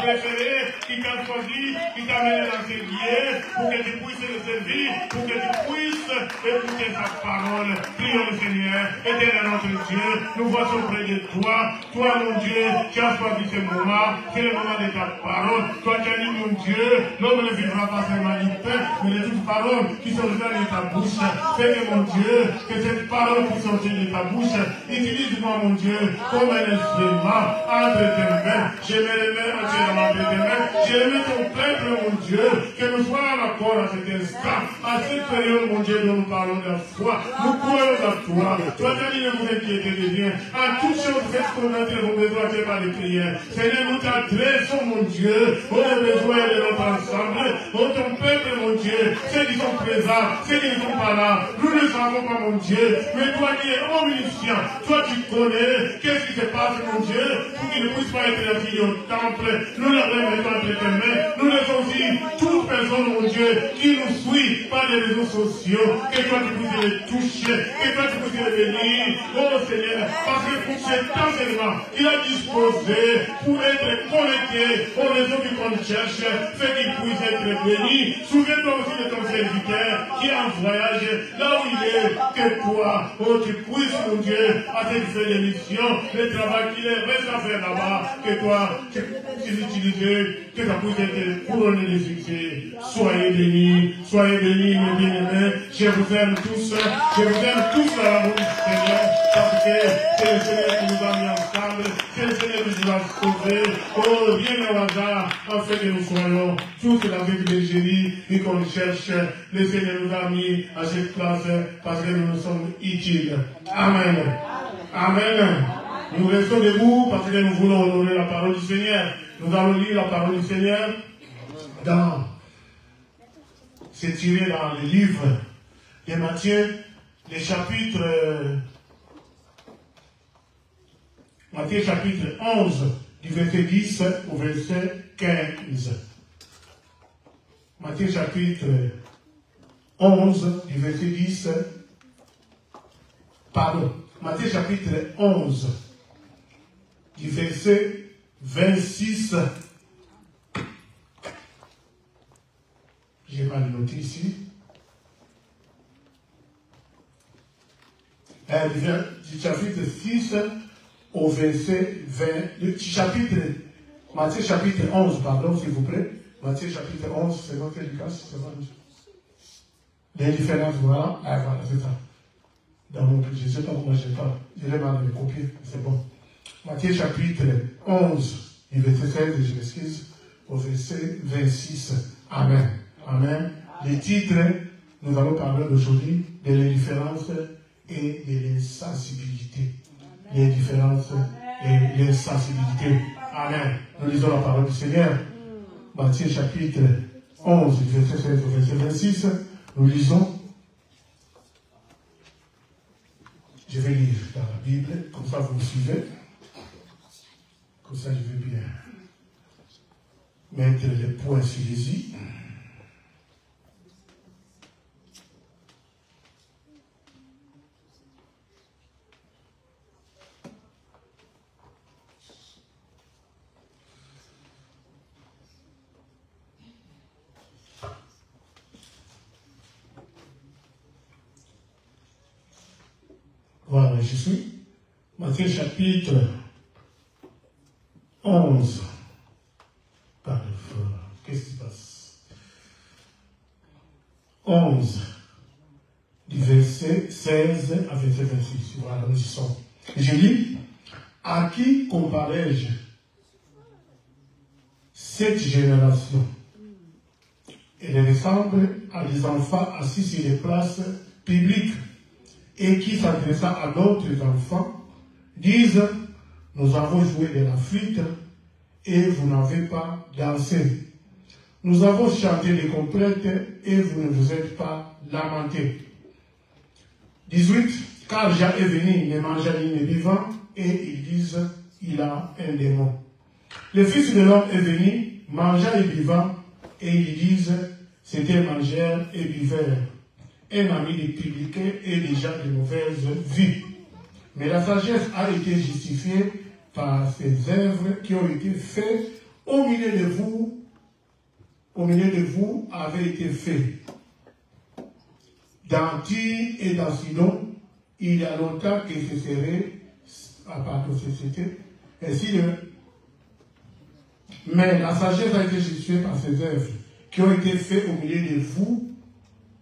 préféré, qui t'a choisi, qui t'a mené dans ses lieux, pour que tu puisses le servir, pour que tu puisses écouter sa parole. Prions le Seigneur, éternel notre Dieu, nous voici auprès de toi. Toi, mon Dieu, qui as choisi ce moment, c'est le moment de ta parole. Toi, tu as dit, mon Dieu, l'homme ne vivra pas seulement du pain, mais de toutes paroles qui sortiront de ta bouche. Fais que, mon Dieu, que cette parole qui sortit de ta bouche, utilise-moi, mon Dieu, comme un instrument entre tes mains. Je me remets entièrement entre tes mains. Je remets ton peuple, mon Dieu, que nous soyons d'accord à cet instant, à cette période, mon Dieu, dont nous parlons de la foi. Nous croyons à toi. Toi, tu as dit, ne vous inquiétez de rien. En toutes choses, faites connaître vos besoins par les prières. Seigneur, nous t'adressons, mon Dieu, aux besoins de notre ensemble, aux ton peuple, mon Dieu, ceux qui sont présents, ceux qui ne sont pas là. Nous ne savons pas, mon Dieu, mais toi qui es omniscient, toi tu connais qu'est-ce qui se passe, mon Dieu, pour qu'ils ne puissent pas être assis au temple. Nous les remettons entre tes mains. Nous laissons aussi toute personne, mon Dieu, qui nous suit par les réseaux sociaux, que toi tu puisses les toucher, que toi tu puisses les bénir, oh Seigneur, parce que pour cet enseignement, il a disposé pour être connecté au réseau du compte cherche, fait qu'il puisse être béni. Souviens-toi aussi de ton serviteur qui est en voyage, là où il est, que toi, oh tu puisses, mon Dieu, à cette fait l'émission, le travail qu'il reste à faire là-bas, que toi, tu puisses l'utiliser, que ça puisse être couronné de succès. Soyez bénis, mes bien-aimés. Je vous aime tous à l'amour du Seigneur, parce que c'est le Seigneur qui nous a mis ensemble, c'est le Seigneur qui nous a sauvés. Oh, rien au hasard, en fait que nous soyons tous dans cette Algérie et qu'on cherche. Le Seigneur nous a mis à cette place parce que nous nous sommes utiles. Amen. Amen. Nous restons debout parce que nous voulons honorer la parole du Seigneur. Nous allons lire la parole du Seigneur c'est tiré dans le livre de Matthieu, le chapitre Matthieu chapitre 11, du verset 10 au verset 15. Matthieu chapitre 11, du verset 10, pardon, Matthieu chapitre 11, du verset 26. J'ai mal noté ici. Du chapitre 6 au verset 20. Matthieu chapitre 11, pardon, s'il vous plaît. Matthieu chapitre 11, c'est notre Lucas, c'est vrai. Les différences, voilà. Ah, voilà, c'est ça. Dans mon, je ne sais pas comment je parle. Je l'ai mal copié, c'est bon. Matthieu chapitre 11, du verset 16, je m'excuse, au verset 26. Amen. Amen. Les titres, nous allons parler aujourd'hui de l'indifférence et de l'insensibilité. L'indifférence et l'insensibilité. Amen. Nous lisons la parole du Seigneur. Matthieu chapitre 11, verset 16 au verset 26. Nous lisons. Je vais lire dans la Bible, comme ça vous me suivez. Comme ça je vais bien mettre les points sur les i. Voilà, je suis. Matthieu chapitre 11. Qu'est-ce qui se passe? 11. Du verset 16 à verset 26. Voilà, nous y sommes. Je lis. À qui comparais-je cette génération? Elle ressemble à des enfants assis sur les places publiques et qui, s'adressant à d'autres enfants, disent: nous avons joué de la flûte et vous n'avez pas dansé. Nous avons chanté des complètes et vous ne vous êtes pas lamentés. 18. Car Jean est venu, ne mangea ni ne buvant, et ils disent: il a un démon. Le Fils de l'homme est venu, mangea et buvant, et ils disent: c'était mangeur et buveur, un ami des publicains et des gens de mauvaise vie. Mais la sagesse a été justifiée par ses œuvres qui ont été faites au milieu de vous avait été fait. Dans Tyr et dans Sidon, il y a longtemps que ce serait, à part de société, ainsi de. Mais la sagesse a été justifiée par ses œuvres, qui ont été faites au milieu de vous,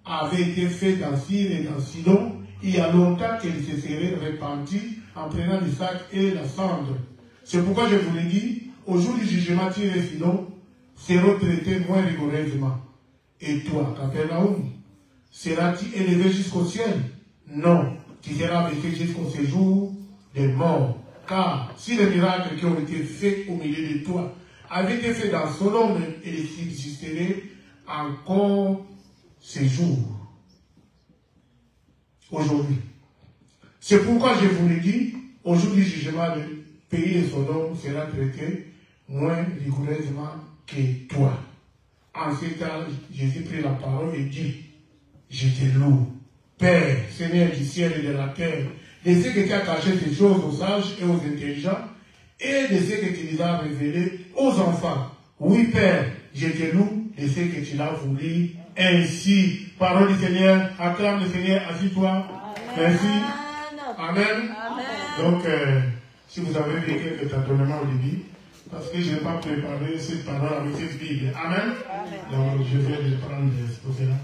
avaient été faites dans Tyr et dans Sidon, il y a longtemps qu'elle se serait répandue en prenant le sac et la cendre. C'est pourquoi je vous l'ai dit, au jour du jugement, Tyr et Sidon seront traités moins rigoureusement. Et toi, Capernaum, seras-tu élevé jusqu'au ciel? Non, tu seras abaissé jusqu'au séjour des morts. Car si les miracles qui ont été faits au milieu de toi avaient été faits dans Sodome, et existeraient encore ces jours. Aujourd'hui. C'est pourquoi je vous le dis, au jour du jugement, le pays de Sodome sera traité moins rigoureusement que toi. En ce cas, Jésus prit la parole et dit, je te loue, Père, Seigneur du ciel et de la terre, de ce que tu as caché ces choses aux sages et aux intelligents, et de ce que tu les as révélées aux enfants. Oui, Père, je te loue de ce que tu l'as voulu ainsi. Parole du Seigneur, acclame le Seigneur, assis-toi. Merci. Amen. Amen. Donc, si vous avez vu quelques tâtonnements au début, parce que je n'ai pas préparé cette parole avec cette Bible. Amen. Donc, je vais le prendre pour cela.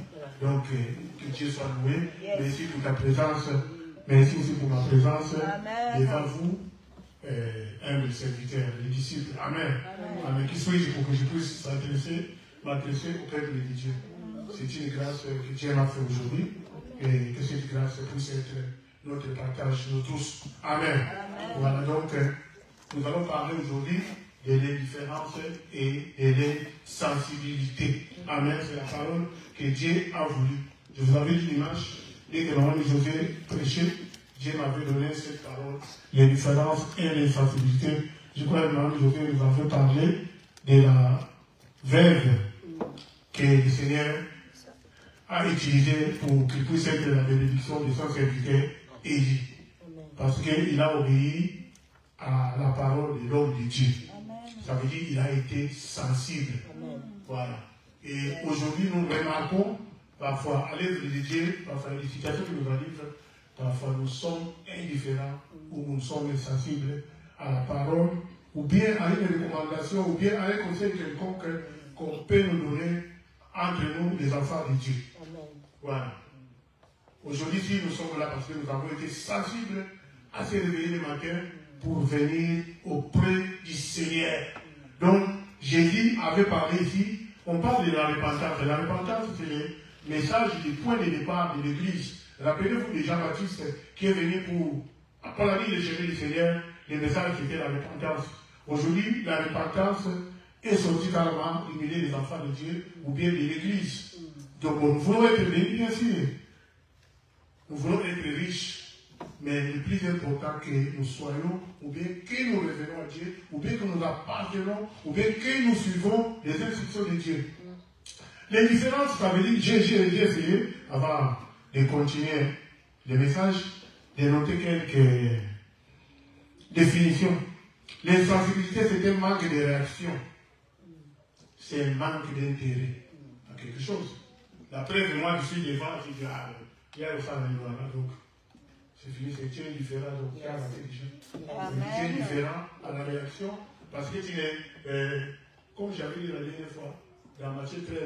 Donc, que Dieu soit loué. Merci pour ta présence. Merci aussi pour ma présence devant vous, humble serviteur, les disciples. Amen. Amen. Qui suis-je pour que je puisse m'adresser au peuple de Dieu? C'est une grâce que Dieu m'a fait aujourd'hui et que cette grâce puisse être notre partage, nous tous. Amen. Voilà, donc, nous allons parler aujourd'hui de l'indifférence et de l'insensibilité. Amen. C'est la parole que Dieu a voulu. Je vous avais dit l'image, dès que Maman José prêchait, Dieu m'avait donné cette parole, l'indifférence et l'insensibilité. Je crois que Maman José nous avait parlé de la veuve que le Seigneur a utilisée pour qu'il puisse être la bénédiction de son serviteur Élie. Parce qu'il a obéi à la parole de l'homme de Dieu. Ça veut dire qu'il a été sensible. Voilà. Et aujourd'hui, nous remarquons parfois à l'œuvre de Dieu, parfois les situations qui nous arrivent, parfois nous sommes indifférents ou nous sommes insensibles à la parole, ou bien à une recommandation, ou bien à un conseil quelconque qu'on peut nous donner entre nous, les enfants de Dieu. Voilà. Aujourd'hui, si nous sommes là parce que nous avons été sensibles à se réveiller le matin pour venir auprès du Seigneur. Donc, Jésus avait parlé ici, on parle de la repentance. La repentance, c'est le message du point de départ de l'Église. Rappelez-vous de Jean-Baptiste qui est venu pour appeler le chemin du Seigneur, le message c'était la repentance. Aujourd'hui, la repentance est sortie carrément du milieu des enfants de Dieu ou bien de l'Église. Donc, nous voulons être bénis, bien sûr. Nous voulons être riches. Mais le plus important que nous soyons, ou bien que nous revenons à Dieu, ou bien que nous appartenons, ou bien que nous suivons les instructions de Dieu. L'indifférence, ça veut dire, j'ai essayé, avant de continuer le message, de noter quelques définitions. L'insensibilité, c'est un manque de réaction. C'est un manque d'intérêt à quelque chose. La preuve, moi, je suis devant, je dis, il y a le sang donc c'est fini, c'est indifférent, donc il y a la déjà. C'est indifférent à la réaction, parce que tu es, comme j'avais dit la dernière fois, dans Matthieu 13,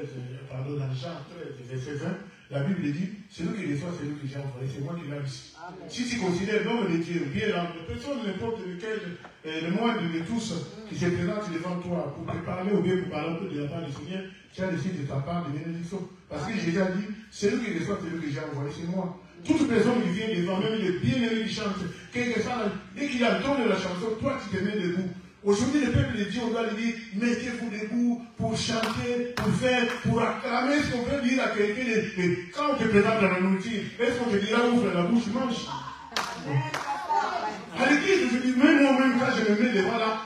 pardon, dans Jean 13, verset 20, la Bible dit, celui qui reçoit, c'est lui que j'ai envoyé, c'est moi qui l'ai ici. Si tu considères l'homme de Dieu, bien la personne, n'importe lequel, le moindre de tous, qui se présente devant toi pour te parler ou bien pour parler un peu de la part du Seigneur, tu as décidé de ta part de bénédiction. Parce que Jésus a dit, celui qui reçoit, c'est lui que j'ai envoyé, c'est moi. Toute personne qui vient devant, même les bien-aimés qui chantent, dès qu'il y a le don de la chanson, toi tu te mets debout. Aujourd'hui, le peuple de Dieu, on doit lui dire, mettez-vous debout pour chanter, pour faire, pour acclamer ce qu'on peut dire à quelqu'un. Quand on te présente dans la nourriture, est-ce qu'on te dira ouvre la bouche, mange? À l'église, je dis, même moi-même, quand je me mets devant là,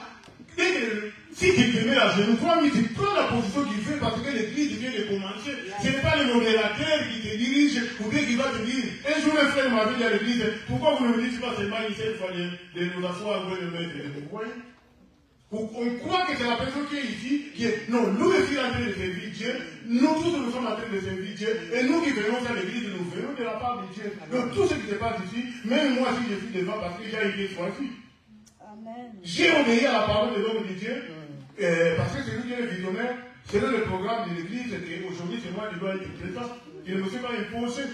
si tu te mets à genoux, toi, tu prends la position qu'il fait parce que l'église vient de commencer. Ce n'est pas le modérateur qui te dirige ou bien qui va te dire, un jour, un frère m'a dit à l'église, pourquoi vous ne me dites pas seulement une seule fois de nous asseoir à vous le maître de vous voyez? On croit que c'est la personne qui est ici, qui est... Non, nous aussi en train de servir Dieu, nous tous nous sommes en train de servir Dieu, et nous qui venons à l'église, nous venons de la part de Dieu. Donc tout ce qui se passe ici, même moi si je suis devant, parce que j'ai été choisi. J'ai obéi à la parole de l'homme de Dieu, parce que c'est lui qui est le visionnaire, c'est le programme de l'église, et aujourd'hui c'est moi qui dois être présent. Je ne me suis pas imposé.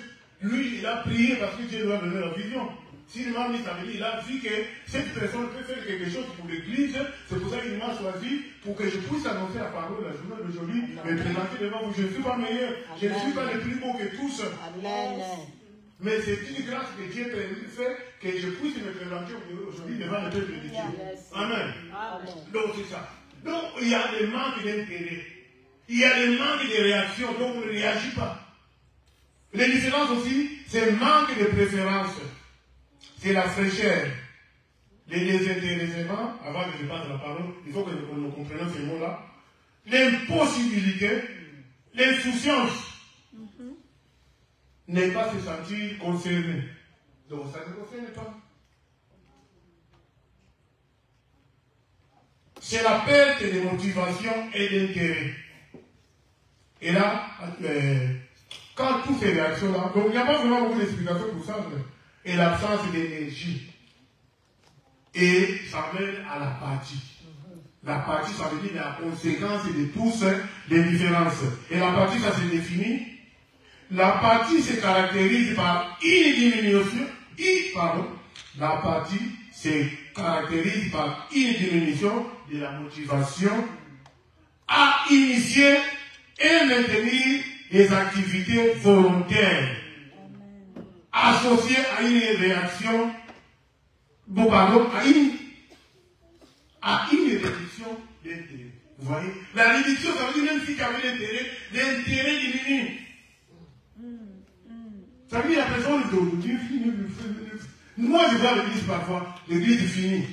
Lui, il a prié parce que Dieu lui a donné la vision. S'il m'a mis sa vie, il a vu que cette personne peut faire quelque chose pour l'église. C'est pour ça qu'il m'a choisi pour que je puisse annoncer la parole la journée d'aujourd'hui, me présenter devant vous. Je ne suis pas meilleur, je ne suis pas le plus beau que tous. Amen. Mais c'est une grâce que Dieu fait que je puisse me présenter aujourd'hui devant le peuple de Dieu. Amen. Donc c'est ça. Donc il y a des manques d'intérêt. Il y a des manques de réaction, donc on ne réagit pas. Les différences aussi, c'est manque de préférence. C'est la fraîcheur, les désintéressement, avant que je passe la parole, il faut que nous comprenions ces mots-là, l'impossibilité, l'insouciance, n'est pas se sentir concerné. Donc ça ne concerne pas. C'est la perte de motivation et d'intérêt. Et là, quand toutes ces réactions-là, donc il n'y a pas vraiment beaucoup d'explications pour ça, et l'absence d'énergie. Et ça mène à l'apathie. L'apathie, ça veut dire la conséquence de tous les différences. Et l'apathie, ça se définit. L'apathie se caractérise par une diminution. L'apathie se caractérise par une diminution de la motivation à initier et maintenir des activités volontaires associées à une réaction, à une réduction d'intérêt. Vous voyez? La réduction, ça veut dire même si tu avais l'intérêt diminue. Ça veut dire la personne moi je vois l'église parfois, l'église finie.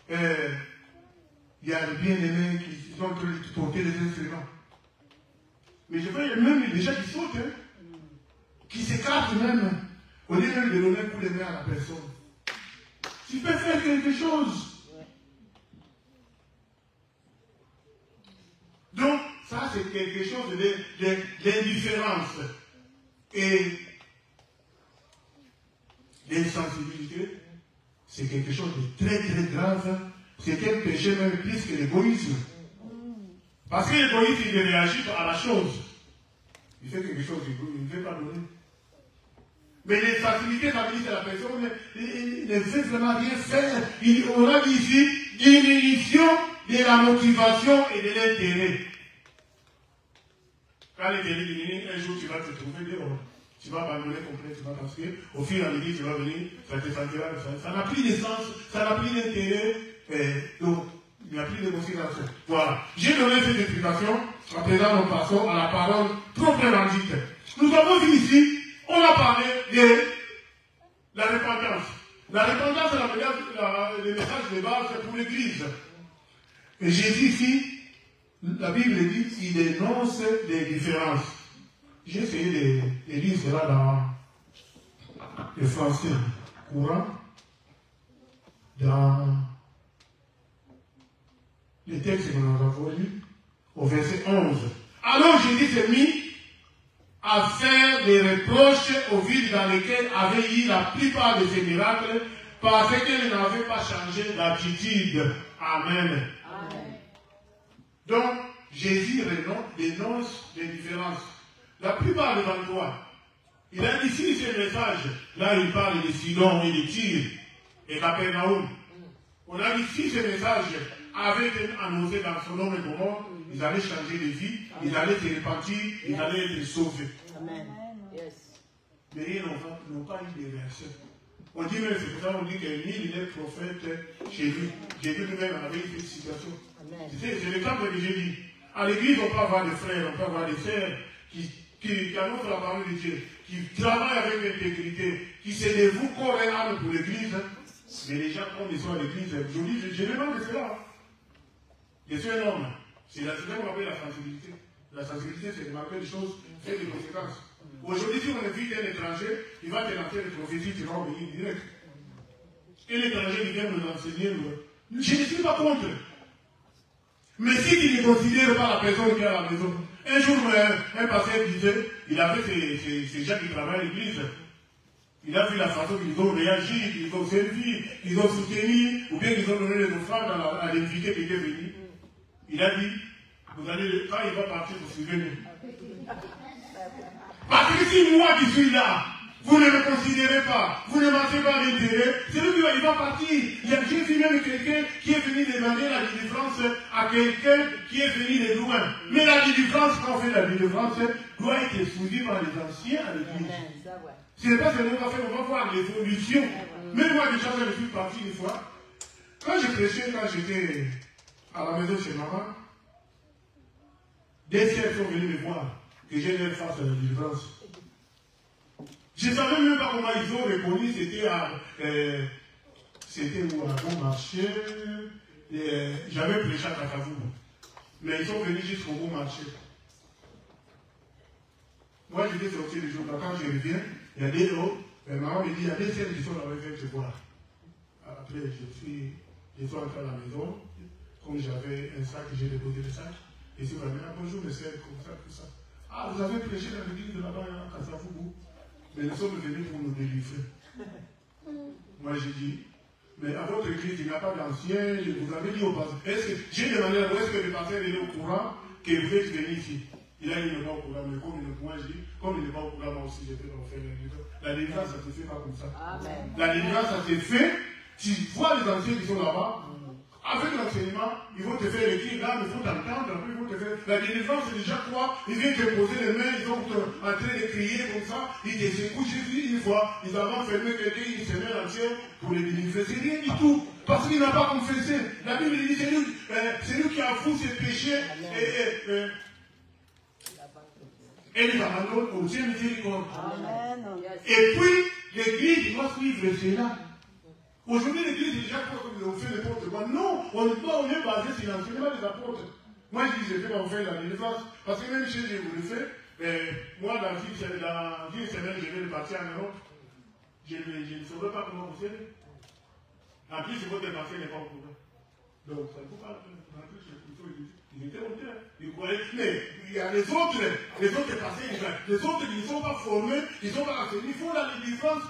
Il y a les bien-aimés qui sont en train de porter les instruments. Mais je vois même les gens qui sautent, qui s'écartent même, au lieu même de donner un coup de main à la personne. Tu peux faire quelque chose. Donc, ça c'est quelque chose d'indifférence et d'insensibilité. C'est quelque chose de très très grave. C'est un péché même plus que l'égoïsme. Parce que l'égoïsme, il réagit à la chose. Il fait quelque chose, il ne veut pas donner. Mais l'insensibilité, ça veut dire que la personne ne veut vraiment rien faire. On a dit ici, diminution de la motivation et de l'intérêt. Quand l'intérêt diminue, un jour tu vas te trouver dehors. Tu vas abandonner complètement parce qu'au fil en aiguille, tu vas venir, ça te sentira, ça n'a plus de sens, ça n'a plus d'intérêt. Donc, il n'y a plus de considération. Voilà. J'ai donné cette explication. À présent, nous passons à la parole proprement dite. Nous avons vu ici, on a parlé de la repentance. La repentance, c'est le message de base pour l'Église. Et Jésus ici, la Bible dit qu'il dénonce les différences. J'ai essayé de lire cela dans le français courant, dans le texte que nous avons lu, au verset 11. Alors Jésus s'est mis à faire des reproches aux villes dans lesquelles avaient eu la plupart de ces miracles, parce qu'elles n'avaient pas changé d'attitude. Amen. Amen. Donc, Jésus dénonce les différences. La plupart devant toi, il a dit ici ce message. Là, il parle de Sidon et de Tyr et Capernaum. On a dit ici ce message avait été annoncé dans son nom et comment ils allaient changer de vie, ils allaient se repentir, ils allaient être sauvés. Amen. Mais ils n'ont pas eu de versets. On dit même, c'est pour ça qu'on dit que nul n'est prophète chez lui. Jésus lui-même avait eu cette situation. C'est l'exemple que j'ai dit. À l'église, on peut avoir des frères, on peut avoir des sœurs qui annoncent la parole de Dieu, qui travaillent avec intégrité, qui se dévouent corps et âme pour l'église. Mais les gens, quand ils sont à l'église, je demande de cela. Je suis un homme. C'est ce qu'on appelle la sensibilité. La sensibilité, c'est de marquer des choses, faire des conséquences. Aujourd'hui, si on invite un étranger, il va te lancer les prophéties, tu vas obéir direct. Et l'étranger, il vient nous enseigner. Je ne suis pas contre. Mais si tu ne considères pas la personne qui est à la maison, un jour, un pasteur disait, il avait ces gens qui travaillent à l'église. Il a vu la façon qu'ils ont réagi, qu'ils ont servi, qu'ils ont soutenu, ou bien qu'ils ont donné les offrandes à l'invité qui était venu. Il a dit, vous allez, quand il va partir, vous suivez-nous. Parce que si moi qui suis là, vous ne me considérez pas, vous ne marchez pas l'intérêt, c'est lui qui va partir. J'ai vu même quelqu'un qui est venu demander la délivrance à quelqu'un qui est venu de loin. Mais la délivrance, quand on fait la délivrance, doit être suivie par les anciens à l'église. Ce n'est pas seulement qu'on va faire, on va voir l'évolution. Même moi, déjà, je suis parti une fois. Quand je prêchais, quand j'étais à la maison chez maman, des siècles sont venus me voir que j'ai l'air face à la délivrance. Je ne savais même pas comment ils ont reconnu, c'était où à bon marché. J'avais prêché à Kakavou. Mais ils sont venus jusqu'au bon marché. Moi, j'étais sorti le jour, quand je reviens, il y a des hauts, maman me dit, il y a des scènes qui sont dans le fait te voir. Après, je suis entré à la maison, comme j'avais un sac, j'ai déposé le sac. Et c'est vraiment, bonjour, monsieur, comme ça, tout ça. Ah, vous avez prêché dans l'église de là-bas, à Kasafougou. Mais nous sommes venus pour nous délivrer. Moi, j'ai dit, mais à votre église, il n'y a pas d'anciens, vous avez dit au pasteur, j'ai demandé, est-ce que le pasteur est au courant que vous êtes venu ici? Il a dit, il n'est pas au courant, mais comme il n'est pas au courant, moi aussi, j'ai fait en faire la délivrance. La délivrance, ça ne se fait pas comme ça. Amen. La délivrance, ça se fait, tu vois les anciens qui sont là-bas, avec l'enseignement, ils vont te faire écrire là, il faut t'entendre, après ils vont te faire. La délivrance, c'est déjà quoi? Ils viennent te poser les mains, ils sont en train de crier comme ça, ils te secouent. J'ai vu une fois, ils avaient enfermé quelqu'un une semaine entière pour les délivrer. C'est rien du tout, parce qu'il n'a pas confessé. La Bible dit, c'est lui qui a fou ses péchés et les abandonne au Dieu miséricorde. Et puis, l'église doit suivre cela. Aujourd'hui, l'église est déjà comme on fait n'importe quoi. Non, on est basé sur l'enseignement des apôtres. Moi, je dis, je vais en faire la délivrance. Parce que même si je vous le fais, moi, dans une semaine, je vais partir en Europe. Je ne saurais pas comment vous savez. En plus, votre passé n'est pas au courant. Donc, ça ne faut pas rentrer chez les ils étaient hauts, ils croyaient. Mais il y a les autres passés, les autres qui ne sont pas formés, ils ne sont pas enseignés. Il faut la délivrance.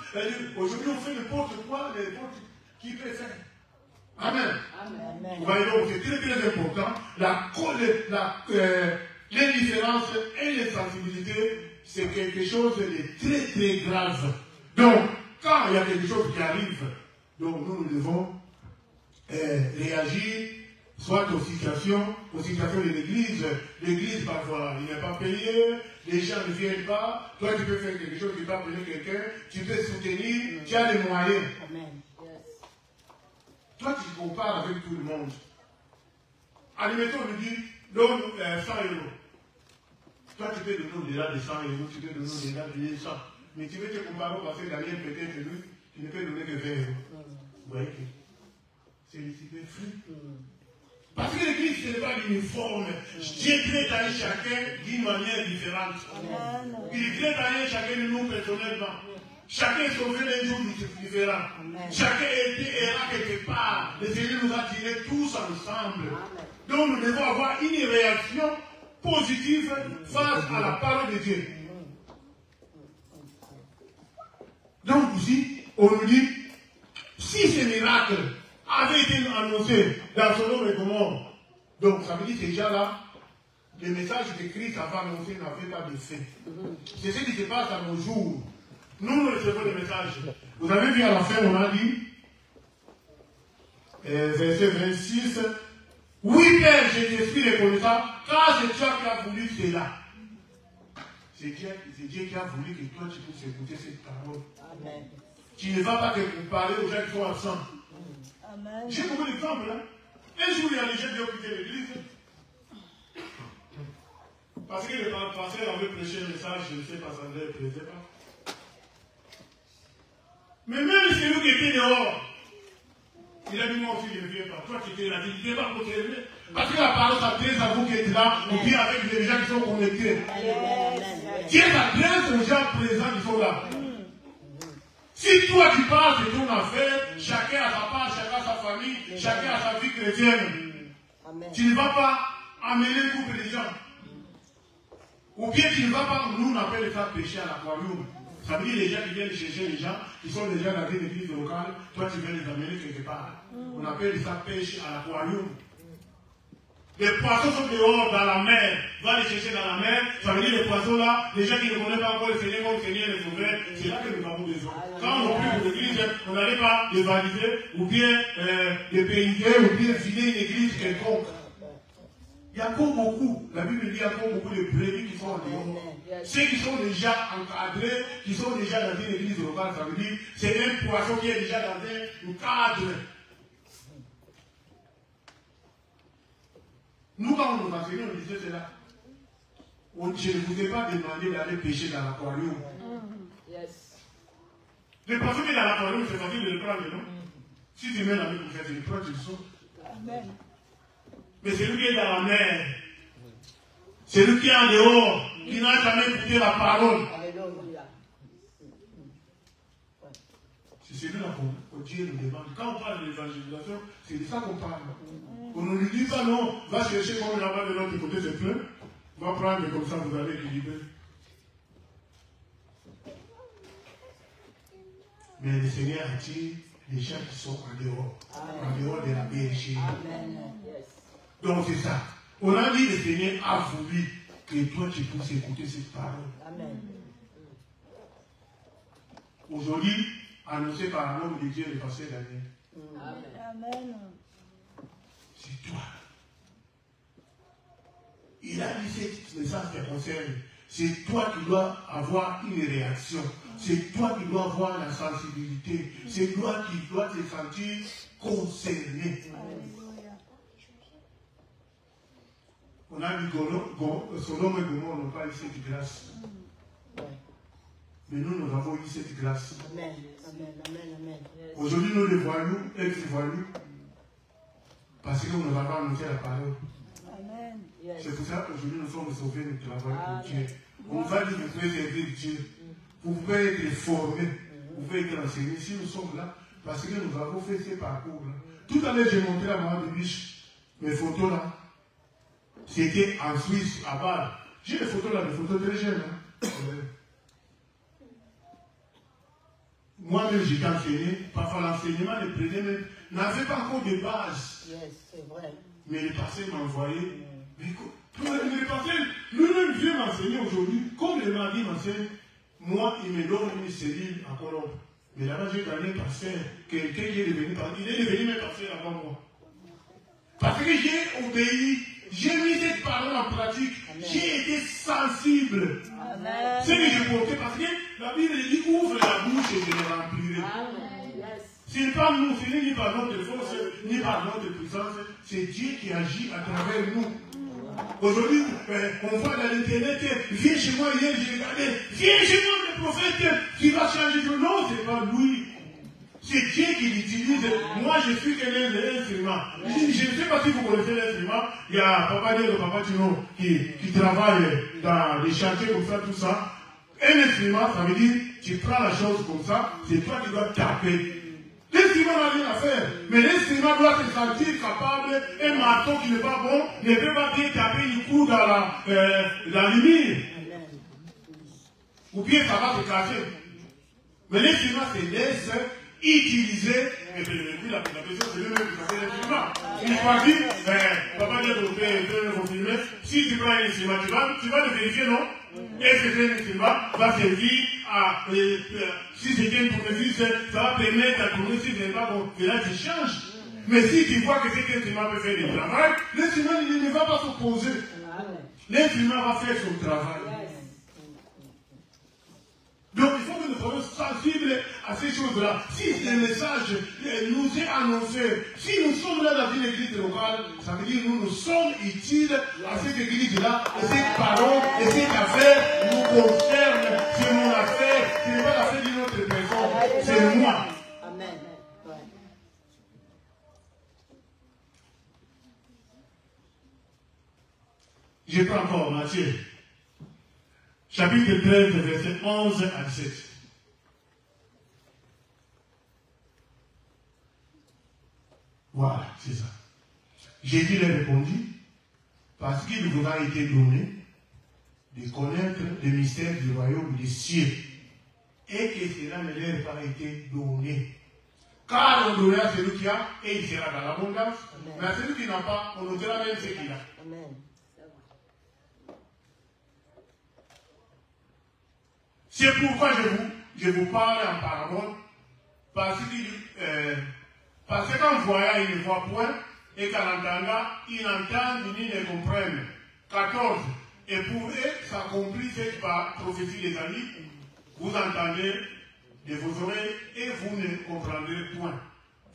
Aujourd'hui, on fait n'importe quoi, n'importe qui peut faire. Amen. Amen. Vous voyez donc, c'est très très important. Les différences et les sensibilités, c'est quelque chose de très très grave. Donc, quand il y a quelque chose qui arrive, donc nous devons réagir, soit aux situations de l'église. L'église, parfois, il n'est pas payé, les gens ne viennent pas. Toi, tu peux faire quelque chose, tu peux appeler quelqu'un, tu peux soutenir, tu as les moyens. Amen. Toi, tu te compares avec tout le monde. Admettons, on nous dit, donne 100 €. Toi, tu peux donner au-delà de 100 €, tu peux donner au-delà de 100. Mais tu veux te comparer parce que Daniel, peut-être, lui, tu ne peux donner que 20 €. Vous voyez que c'est le superflu. Parce que l'église, ce n'est pas uniforme. Dieu traite à chacun d'une manière différente. Il traite à chacun de nous personnellement. Chacun est sauvé d'un jour différent. Chacun ira quelque part. Le Seigneur nous a tirés tous ensemble. Donc nous devons avoir une réaction positive face à la parole de Dieu. Donc ici, on nous dit, si ce miracle avait été annoncé dans son nom et comment, donc ça veut dire déjà là, le message de Christ avant annoncé n'avait pas d'effet. C'est ce qui se passe à nos jours. Nous recevons le message. Vous avez vu à la fin, on a dit, verset 26, oui, Père, je suis reconnaissant, car c'est toi qui as voulu cela. C'est Dieu qui a voulu que toi tu puisses écouter cette parole. Amen. Tu ne vas pas te parler aux gens qui sont absents. J'ai beaucoup d'exemples. Hein? Un jour, il y a des gens qui ont quitté l'église. Parce que le pasteur avait prêché le message, je ne sais pas, ça ne leur plaisait pas. Mais même celui qui était dehors, il a dit, moi aussi, je ne viens pas. Toi, tu étais là, tu ne viens pas pour te lever. Parce que la parole s'adresse à vous qui êtes là, ou bien avec les gens qui sont connectés. Dieu s'adresse aux gens présents qui sont là. Si toi tu parles de ton affaire, chacun a sa part, chacun a sa famille, chacun a sa vie chrétienne. Tu ne vas pas amener un couple de gens. Ou bien tu ne vas pas, nous on appelle ça pécher à l'aquarium. Ça veut dire les gens qui viennent chercher les gens, qui sont déjà dans une église locale, toi tu viens les amener quelque part. On appelle ça pêche à l'aquarium. Les poissons sont dehors dans la mer, va les chercher dans la mer, ça veut dire les poissons là, les gens qui ne connaissent pas encore le Seigneur, comme le Seigneur les sauveur, c'est là que nous avons besoin. Quand on prie pour l'église, on n'allait pas les valider, ou bien les payser, ou bien filer une église quelconque. Il y a encore beaucoup, la Bible dit qu'il y a encore beaucoup de brebis qui sont en dehors. Ceux qui sont déjà encadrés, qui sont déjà dans une église locale, ça veut dire c'est un poisson qui est déjà dans un cadre. Nous, quand on nous enseignait, on disait cela. Je ne vous ai pas demandé d'aller pêcher dans l'aquarium. Le poisson qui est dans l'aquarium, c'est facile de le prendre, non? Si tu mets la main pour faire, tu le prends, tu le sautes. Mais celui qui est dans la mer, celui qui est en dehors, qui n'a jamais écouté la parole, c'est celui-là qu'on Dieu nous demande. Quand on parle de l'évangélisation, c'est de ça qu'on parle. On ne lui dit pas non, va chercher comme là-bas de l'autre côté, c'est plein, va prendre et comme ça vous allez équilibrer. Mais le Seigneur attire les gens qui sont en dehors de la bergerie. Donc c'est ça. On a dit le Seigneur a voulu que toi tu puisses écouter cette parole. Aujourd'hui, annoncé par un homme de Dieu le pasteur Daniel. Amen. C'est toi. Il a dit ce message te concerne. C'est toi qui dois avoir une réaction. C'est toi qui dois avoir la sensibilité. C'est toi qui dois te sentir concerné. On a dit Sodome et Gomorrhe n'ont pas eu cette grâce. Mais nous avons eu cette grâce. Amen. Amen. Aujourd'hui, nous les voyons, ex-voyous, parce que nous avons annoncé la parole. Amen. C'est pour ça qu'aujourd'hui, nous sommes sauvés, nous travaillons pour Dieu. On va dire que vous pouvez servir Dieu. Vous pouvez être formé, vous pouvez être enseigné. Si nous sommes là, parce que nous avons fait ces parcours-là. Tout à l'heure, j'ai montré à Maman de Biche mes photos là. C'était en Suisse, à Bâle. J'ai des photos là, des photos très jeunes. Hein. Moi-même, j'étais enseigné. Parfois, l'enseignement, les prenait n'avait pas encore de base. C'est vrai. Mais le pasteur m'a envoyé. Mais le pasteur, lui-même vient m'enseigner aujourd'hui. Comme le mardi m'enseigne, moi, il me donne une cellule à Colombe. Mais là-bas, j'ai gagné un pasteur. Quelqu'un qui est devenu pasteur. Il est devenu même pasteur avant moi. Parce que j'ai obéi. J'ai mis cette parole en pratique. J'ai été sensible. Amen. C'est que j'ai porté parce que la Bible dit ouvre la bouche et je le remplirai. Ce n'est pas nous, ce n'est ni par notre force, ni par notre puissance. C'est Dieu qui agit à travers nous. Aujourd'hui, on voit dans l'internet, viens chez moi, hier j'ai regardé, viens chez moi le prophète qui va changer de nom. Ce n'est pas lui. C'est Dieu qui l'utilise. Moi, je suis qu'un instrument. Je ne sais pas si vous connaissez l'instrument. Il y a Papa Dieu, Papa Tino, qui travaille dans les chantiers comme ça, tout ça. Un instrument, ça veut dire, tu prends la chose comme ça, c'est toi qui dois taper. L'instrument n'a rien à faire. Mais l'instrument doit se sentir capable. Un marteau qui n'est pas bon ne peut pas bien taper du coup dans la lumière. Ou bien ça va se casser. Mais l'instrument, c'est laisse utiliser, et puis la question c'est lui-même qui fait l'instrument. Il va dire, Papa Dieu peut vous filmer, si tu prends un instrument, tu vas le vérifier, non? Est-ce que cet instrument va servir à, si c'est une tournevis, ça va permettre à tourner, si ce n'est pas bon, et là tu changes. Mais si tu vois que cet instrument peut faire du travail, l'instrument ne va pas s'opposer. L'instrument va faire son travail. Donc il faut que nous soyons sensibles à ces choses-là. Si le message nous est annoncé, si nous sommes là dans une église locale, ça veut dire que nous sommes utiles à cette église-là, et cette parole, et cette affaire nous concerne. C'est mon affaire, ce n'est pas l'affaire d'une autre personne, c'est moi. Amen. Je prends encore Matthieu. Chapitre 13, verset 11 à 17. Voilà, c'est ça. Jésus leur répondit, parce qu'il vous a été donné de connaître le mystère du royaume des cieux, et que cela ne leur a pas été donné. Car on donnera à celui qui a, et il sera dans l'abondance, mais à celui qui n'a pas, on ôtera même ce qu'il a. Amen. C'est pourquoi je vous parle en parabole, parce qu'en voyant, ils ne voient point, et qu'en entendant, ils n'entendent ni ne comprennent. 14. Et pour eux, s'accomplit cette prophétie des amis. Vous entendez de vos oreilles et vous ne comprendrez point.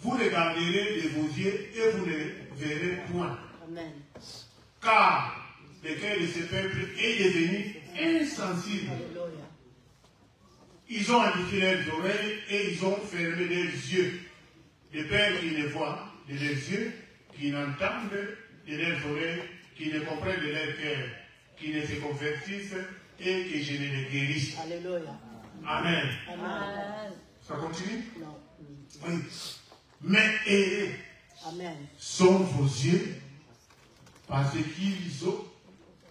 Vous regarderez de vos yeux et vous ne verrez point. Amen. Car le cœur de ce peuple est devenu insensible. Alléluia. Ils ont indiqué leurs oreilles et ils ont fermé leurs yeux. De peur qu'ils ne voient de leurs yeux, qui n'entendent de leurs oreilles, qui ne comprennent de leur cœur, qui ne se convertissent et que je ne les guérisse. Alléluia. Amen. Amen. Ça continue? Non. Oui. Mais aidés Amen. sont vos yeux parce qu'ils ont.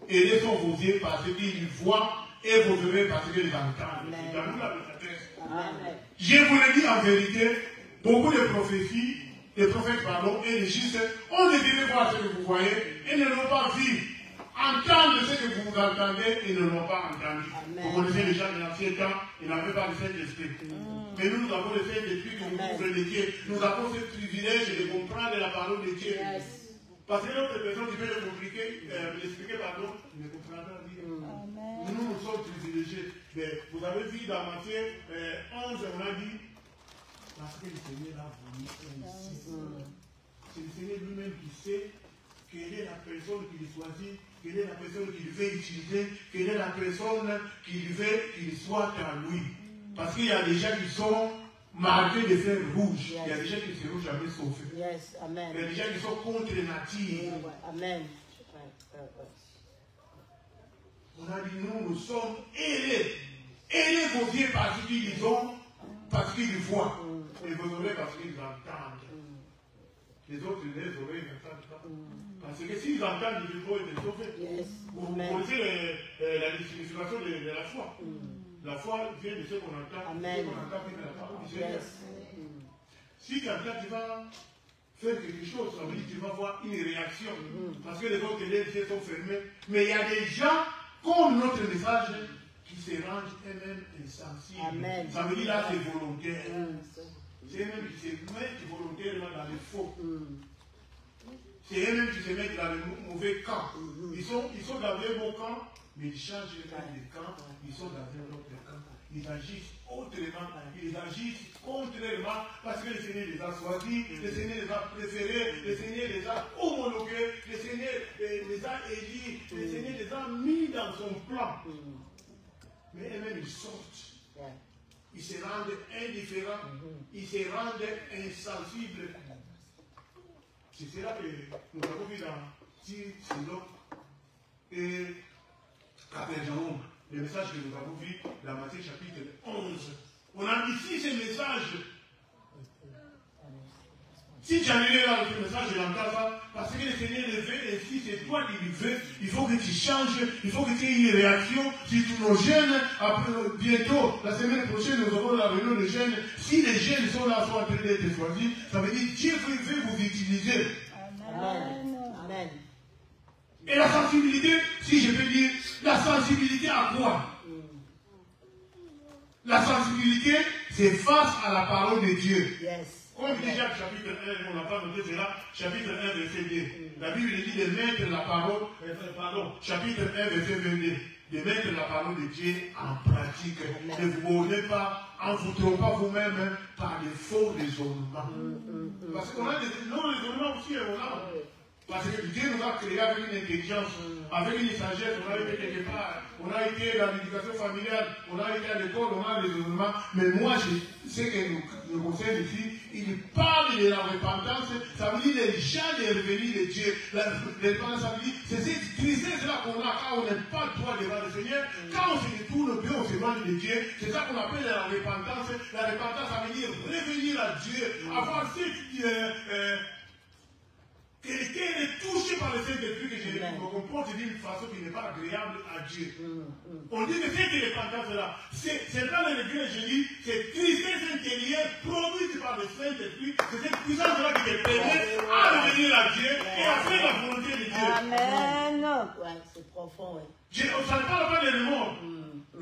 Aidés sont vos yeux parce qu'ils voient et vos oreilles parce qu'ils entendent. C'est dans nous la préfatrice. Amen. Je vous le dis en vérité, beaucoup de prophéties, des prophètes, pardon, et des justes ont désiré voir ce que vous voyez et ne l'ont pas vu. Entendre ce que vous entendez et ne l'ont pas entendu. Amen. Vous connaissez les gens de l'ancien temps, ils n'avaient pas le Saint-Esprit. Mais nous avons le Saint-Esprit qui nous ouvre les yeux. Nous avons ce privilège de comprendre la parole de Dieu. Yes. Parce que l'autre personne qui peut l'expliquer, pardon, il ne comprendra rien. Nous sommes privilégiés. Mais vous avez vu dans Matthieu 11, on a dit, parce que le Seigneur a voulu ainsi. C'est le Seigneur lui-même qui sait quelle est la personne qu'il choisit, quelle est la personne qu'il veut utiliser, quelle est la personne qu'il veut qu'il soit en lui. Parce qu'il y a des gens qui sont marqués de fer rouge. Yes. Il y a des gens qui ne seront jamais sauvés. Yes. Amen. Il y a des gens qui sont contre nature. Amen. On a dit, nous sommes aidés. Aidés vos yeux parce qu'ils ont, parce qu'ils voient. Et vos oreilles parce qu'ils entendent. Les autres, les oreilles n'entendent pas. Parce que s'ils entendent, ils vont être sauvés. Yes. Vous connaissez la signification de la foi. La foi vient de ce qu'on entend. Amen. Ce qu'on entend vient de la parole du Seigneur. Yes. Si tu entends, tu vas faire quelque chose, ça veut dire que tu vas voir une réaction. Parce que les autres, les yeux sont fermés. Mais il y a des gens, comme notre message, qui se rangent eux-mêmes insensibles. Amen. Ça veut dire là, c'est volontaire. C'est eux-mêmes qui se mettent volontairement dans le faux. C'est eux-mêmes qui se mettent dans le mauvais camp. Ils sont dans un bon camp, mais ils changent de camp. Ils sont dans un autre camp. Ils agissent autrement. Ils agissent contrairement parce que le Seigneur les a choisis, le Seigneur les a préférés, le Seigneur les a homologués, le Seigneur les a élus, le Seigneur les a mis dans son plan. Mais eux-mêmes, ils sortent. Ils se rendent indifférents. Ils se rendent insensibles. C'est cela que nous avons vu dans Sidon et Capernaum. Le message que nous avons vu dans Matthieu chapitre 11. On a ici ce message. Si tu as lu là ce message, je l'entends ça, parce que le Seigneur le veut, et si c'est toi qui le veux, il faut que tu changes, il faut que tu aies une réaction. Si tous nos jeunes, après, bientôt, la semaine prochaine, nous aurons la réunion de jeunes. Si les jeunes sont là, sont en train d'être choisis, ça veut dire que Dieu veut vous utiliser. Amen. Amen. Et la sensibilité, si je peux dire, la sensibilité à quoi? La sensibilité, c'est face à la parole de Dieu. Yes. Comme dit Jacques chapitre 1, on n'a pas noté cela, chapitre 1, verset 2. La Bible dit de mettre la parole, chapitre 1, verset 22, de mettre la parole de Dieu en pratique. Ne vous bornez pas, en vous trompant vous-même par des faux raisonnements. Parce qu'on a des non-raisonnements aussi, on a. Parce que Dieu nous a créé avec une intelligence, avec une sagesse, on a été quelque part, on a été dans l'éducation familiale, on a été à l'école, on a des raisonnements. Mais moi, je sais que le conseil ici, il parle de la repentance, ça veut dire les gens de revenir de Dieu. La repentance, ça veut dire, c'est cette tristesse-là qu'on a quand on n'est pas droit devant le Seigneur. Quand on se retourne, on se éloigne de Dieu. C'est ça qu'on appelle la repentance. La repentance, ça veut dire revenir à Dieu, avoir cette quelqu'un Saint-Esprit que je me comporte d'une façon qui n'est pas agréable à Dieu. On dit que c'est que les pantalons là. C'est pas le regret, je dis, c'est tristesse intérieure produite par le Saint-Esprit. C'est cette puissance-là qui te permet à revenir à Dieu et à faire la volonté de Dieu. Amen. Ouais, c'est profond, ouais. Ça ne parle pas de remords.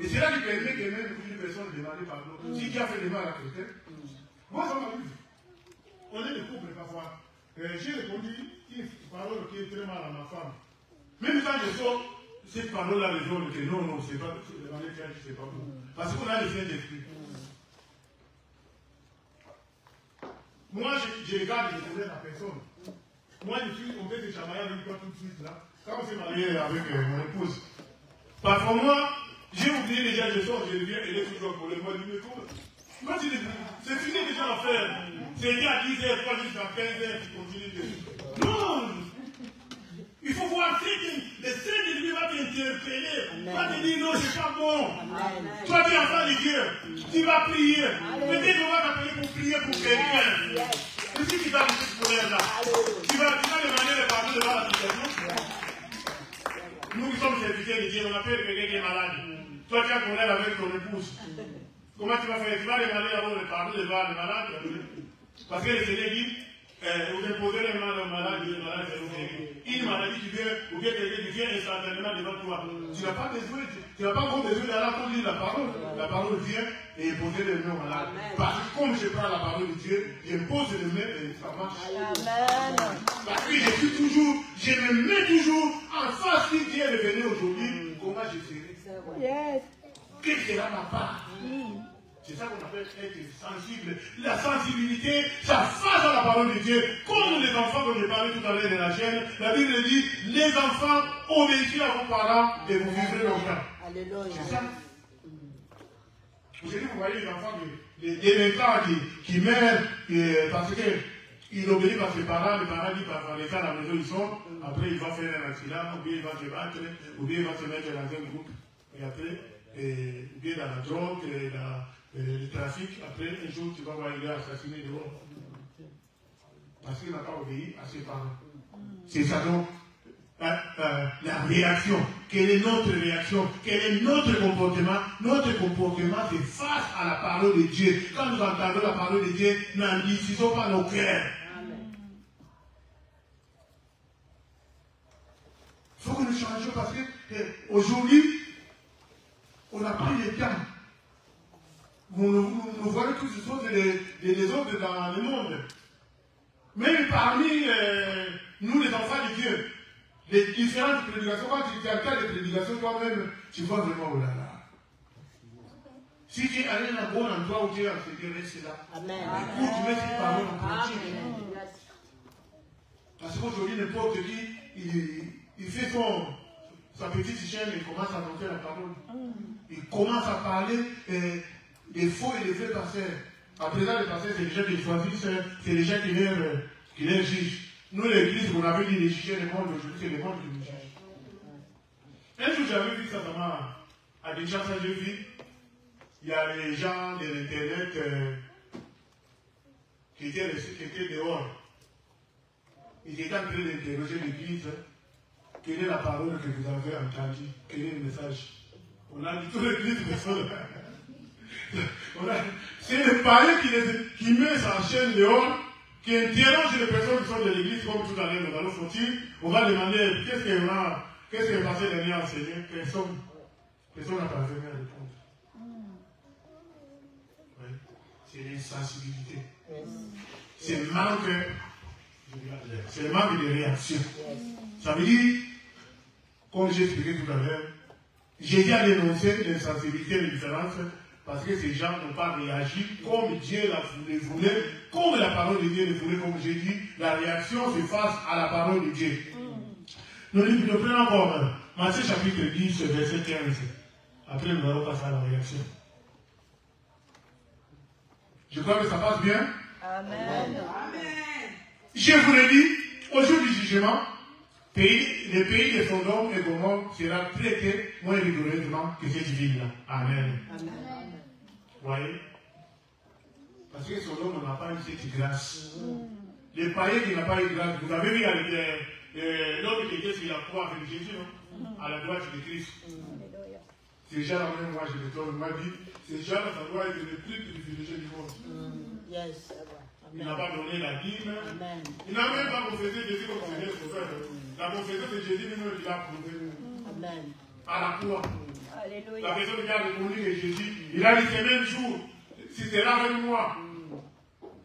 Et c'est là qui permet que même une personne demande pardon. Si tu as fait le mal à quelqu'un, moi ça m'arrive. On est des couples parfois. J'ai répondu une parole qui est très mal à ma femme. Même quand je sors, cette parole-là résonne que non, c'est pas c'est pas bon. Parce qu'on a le Saint-Esprit. Moi, je regarde et je connais la personne. Moi, on fait des chamailles avec toi tout de suite là. Quand on s'est marié avec mon épouse. Parfois, moi, j'ai oublié déjà, je sors, je reviens, elle est toujours pour le mois du métro. Moi, c'est fini déjà l'affaire. C'était à 10h, pas jusqu'à 15h, tu continues de... Non! Il faut voir ce que le Saint-Esprit va t'interpeller. Va te dire non, c'est pas bon. Amen. Toi, tu es enfant de Dieu. Tu vas prier. Peut-être qu'on va t'appeler pour prier pour quelqu'un. Et si tu vas dans cette colère-là, tu vas demander le pardon devant la situation. Nous qui sommes serviteurs de Dieu, on appelle quelqu'un qui est malade. Toi, tu as colère avec ton épouse. Comment tu vas faire? Tu vas demander d'abord le pardon devant le malade. Parce que le Seigneur dit, vous imposez les mains au malade, le malade, c'est vous. Une maladie qui vient, ou bien quelqu'un qui vient instantanément devant toi. Tu n'as pas besoin, tu n'as pas encore besoin d'aller entendre la parole. La parole vient et poser les mains au malade. Parce que comme je prends la parole de Dieu, je pose les mains et ça marche. Amen. Parce que je me mets toujours en face si Dieu est venu aujourd'hui, comment je serai? Yes. Quelle sera ma part? C'est ça qu'on appelle être sensible. La sensibilité, ça face à la parole de Dieu. Comme les enfants, comme je parlais tout à l'heure de la chaîne, la Bible dit, les enfants, obéissez à vos parents et vous vivrez longtemps. Alléluia. C'est ça. Vous voyez les enfants des délinquants qui meurent parce qu'ils obéissent à ses parents, les parents disent par l'état à la maison ils sont, après il va faire un accident, ou bien il va se battre, ou bien il va se mettre dans un groupe, et après, ou bien dans la drogue, le trafic, après un jour tu vas voir il est assassiné dehors. Parce qu'il n'a pas obéi à ses parents. C'est ça donc. La réaction. Quelle est notre réaction? Quel est notre comportement? Notre comportement, c'est face à la parole de Dieu. Quand nous entendons la parole de Dieu, n'endurcissons pas nos cœurs. Il faut que nous changions parce qu'aujourd'hui, on n'a pas eu le temps. Nous voyons toutes ces choses les autres dans le monde. Même parmi nous, les enfants de Dieu, les différentes prédications, quand tu entends des prédications, toi-même, tu vois vraiment, oh là là. Si tu es allé dans un bon endroit où tu es enseigné, reste là. Amen. Écoute, tu mets cette parole en pratique. Parce qu'aujourd'hui, n'importe qui, il fait sa petite chaîne et commence à monter la parole. Il commence à parler des faux et des vrais pasteurs. À présent, les pasteurs, c'est les gens qui choisissent, c'est les gens qui les jugent. Nous, l'église, on avait dit les juger le monde, aujourd'hui, c'est le monde qui nous juge. Un jour, j'avais vu ça vraiment à Kinshasa, j'ai vu, il y a les gens de l'internet qui étaient dehors. Ils étaient en train d'interroger l'église. Quelle est la parole que vous avez entendue? Quel est le message? On a dit toute l'église de ça. C'est le païen qui met sa chaîne dehors, qui interroge les personnes qui sont de l'église, comme tout à l'heure nous allons sortir. On va demander qu'est-ce que le passé dernier a enseigné. Personne n'a pas enseigné à répondre. Oui. C'est l'insensibilité. C'est le manque de réaction. Ça veut dire, comme j'ai expliqué tout à l'heure, j'ai déjà dénoncé l'insensibilité et l'indifférence parce que ces gens n'ont pas réagi comme Dieu le voulait, comme la parole de Dieu le voulait, comme j'ai dit. La réaction se face à la parole de Dieu. Nous prenons encore Matthieu chapitre 10, verset 15. Après, nous allons passer à la réaction. Je crois que ça passe bien. Amen. Je vous le dis, au jour du jugement, le pays de Sodome et Gomorrhe sera traité moins rigoureusement que cette ville-là. Amen. Vous voyez? Parce que Sodome n'a pas eu cette grâce. Les païens qui n'ont pas eu grâce, vous avez vu l'homme qui était sur la croix avec Jésus, non? À la droite de Christ. Ces gens-là, même moi, je le donne, m'a dit, ces gens-là, ça doit être le plus privilégié du monde. Yes. Il n'a pas donné la dîme. Amen. Il n'a même pas confessé Jésus comme Seigneur Sauveur. La confession de Jésus, lui-même, il a prouvé. Amen. À la croix. Alléluia. La personne qui a répondu de Jésus, il a dit ce même jour, si c'est là avec moi.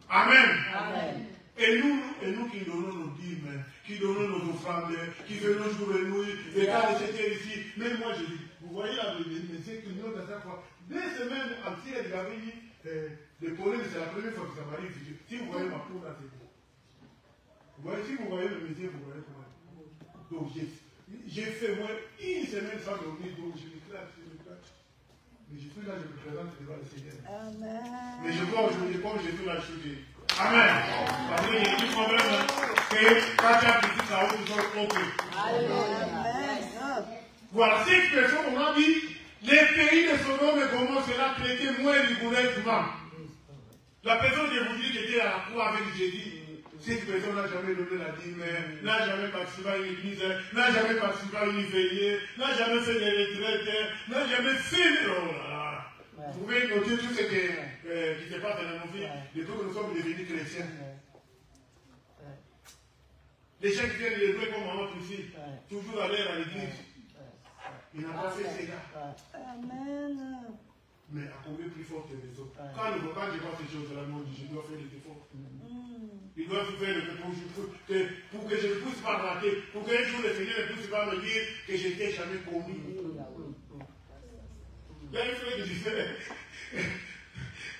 Amen. Amen. Et nous qui donnons nos dîmes, qui donnons nos offrandes, qui faisons jour et nuit, et quand j'étais ici, même moi je dis, vous voyez la c'est que nous, à chaque fois, dès semaines entières, il avait dit, le problème, c'est la première fois que ça m'arrive. Si vous voyez ma peau là, c'est bon. Vous voyez, si vous voyez le métier, vous voyez comment. Donc j'ai fait moi une semaine sans dormir, donc je me claque. Mais je suis là, je me présente devant le Seigneur. Amen. Mais je vois aujourd'hui, comme je suis là, je suis. Amen. Parce qu'il y a une problème que quand tu as dit ça, on se compris. Alléluia. Voilà, cette personne, on a dit, les pays de Sodome et Gomorrhe sera traité moins rigoureusement. La personne que vous dites qui était à la croix avec Jésus, cette personne n'a jamais donné la dîme, n'a jamais participé à une église, n'a jamais participé à une veillée, n'a jamais fait des retraites, n'a jamais fait. Oh là là. Vous pouvez noter tout ce qui se passe dans nos vies depuis que nous sommes devenus chrétiens. Les gens qui viennent les louer comme maman ici, toujours aller à l'église. Il n'a pas fait cela. Amen. Mais à combien plus forte raison. Quand je vois ces choses-là, je dois faire des efforts. Il doit faire le pour que je ne puisse pas rater, pour qu'un jour le Seigneur ne puisse pas me dire que je n'étais jamais commis. Il y a un frère qui disait,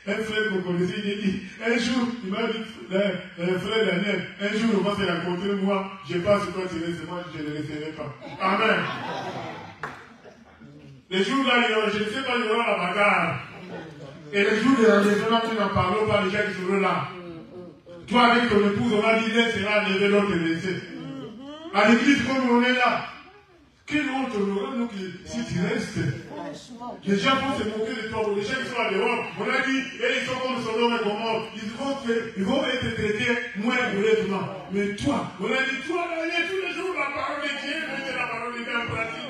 un frère que vous connaissez, il dit, un jour, il m'a dit, frère Daniel, un jour on va se rencontrer, moi, je passe sur toi, moi, je ne le recevrai pas. Amen. Les jours là, je ne sais pas, il y aura la bagarre. Et les jours de l'enlèvement, nous n'en parlons pas, les gens qui seront là. Toi, avec ton épouse, on va dire, l'un sera enlevé, l'autre laissé. À l'église, comme on est là, quelle honte on aura, nous, si tu restes. Les gens vont se moquer de toi, les gens qui sont à dehors, on a dit, ils sont comme Sodome et Gomorrhe, ils vont être traités moins rigoureusement. Mais toi, on a dit, toi, là, il y a tous les jours la parole de Dieu, mettez la parole de Dieu en pratique.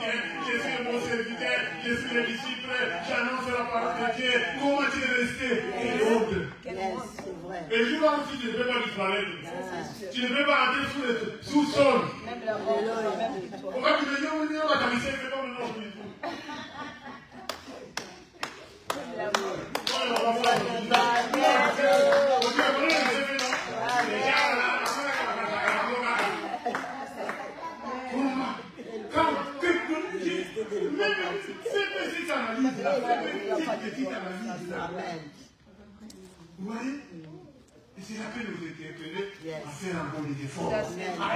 Je suis le bon serviteur, je suis le disciple, j'annonce la parole de Dieu. Comment tu es resté? Quelle honte. Et le jour là aussi, tu ne peux pas disparaître. Tu ne peux pas entrer sous le sous-sol. On va te dire, oui, on va t'amuser, c'est comme le nom de Jésus. Vous voyez? Et c'est là que nous interpellons à faire encore des efforts, à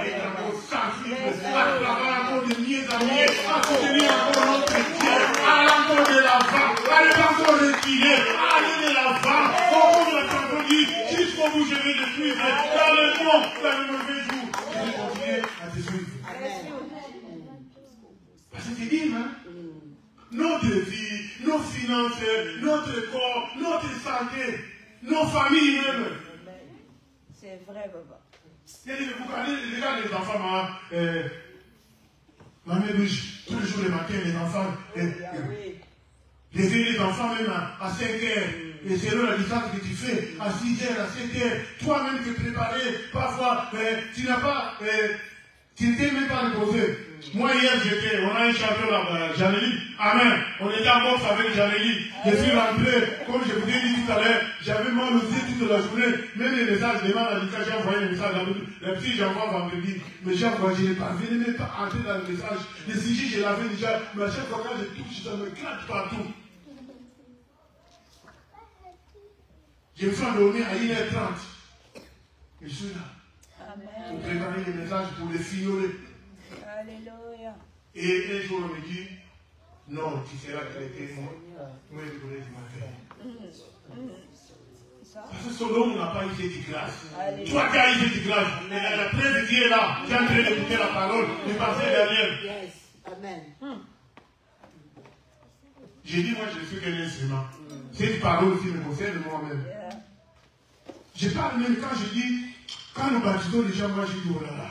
être encore sensibles, à travailler encore de mieux en mieux, à soutenir encore notre Dieu, à aller encore de l'avant, à aller encore reculer, à aller de l'avant, comme la chanson dit, jusqu'au bout je vais le suivre, dans le bon, dans le mauvais jour, je vais continuer à te suivre. Parce que c'est dit, hein? Notre vie, nos finances, notre corps, notre santé, nos familles même. C'est vrai, papa. Vous regardez les enfants, ma mère, tous les jours le matin, les enfants, les enfants même à 5 heures, et selon la distance que tu fais, à 6 heures, à 7 heures, toi-même te préparer, parfois, tu n'as pas, tu ne t'es même pas reposé. Moi, hier, on a un champion là, Janélie. Amen. On était en boxe avec Janélie. Je suis rentré, comme je vous ai dit tout à l'heure, j'avais mal aux yeux toute la journée. Même les messages, les gens j'ai envoyé les messages. La petite, j'envoie vendredi. Mais j'envoie, je n'ai pas vu, même pas entrer dans le message. Les sujets, je l'avais déjà. Mais à chaque fois que je touche, ça me claque partout. Je me suis endormi à 1h30. Et je suis là. Amen. Pour préparer les messages, pour les fignoler. Alléluia. Et un jour, on me dit, non, tu seras traité, moi, je voulais du matin. Parce que Sodome n'a pas eu cette grâce. Toi qui as eu cette grâce, la preuve de Dieu est là, tu es en train d'écouter la parole, de passer derrière. Amen. J'ai dit, moi, je suis qu'un instrument. Cette parole aussi me concerne moi-même. Je parle même quand je dis, Quand nous baptisons les gens, moi je dis, oh là là,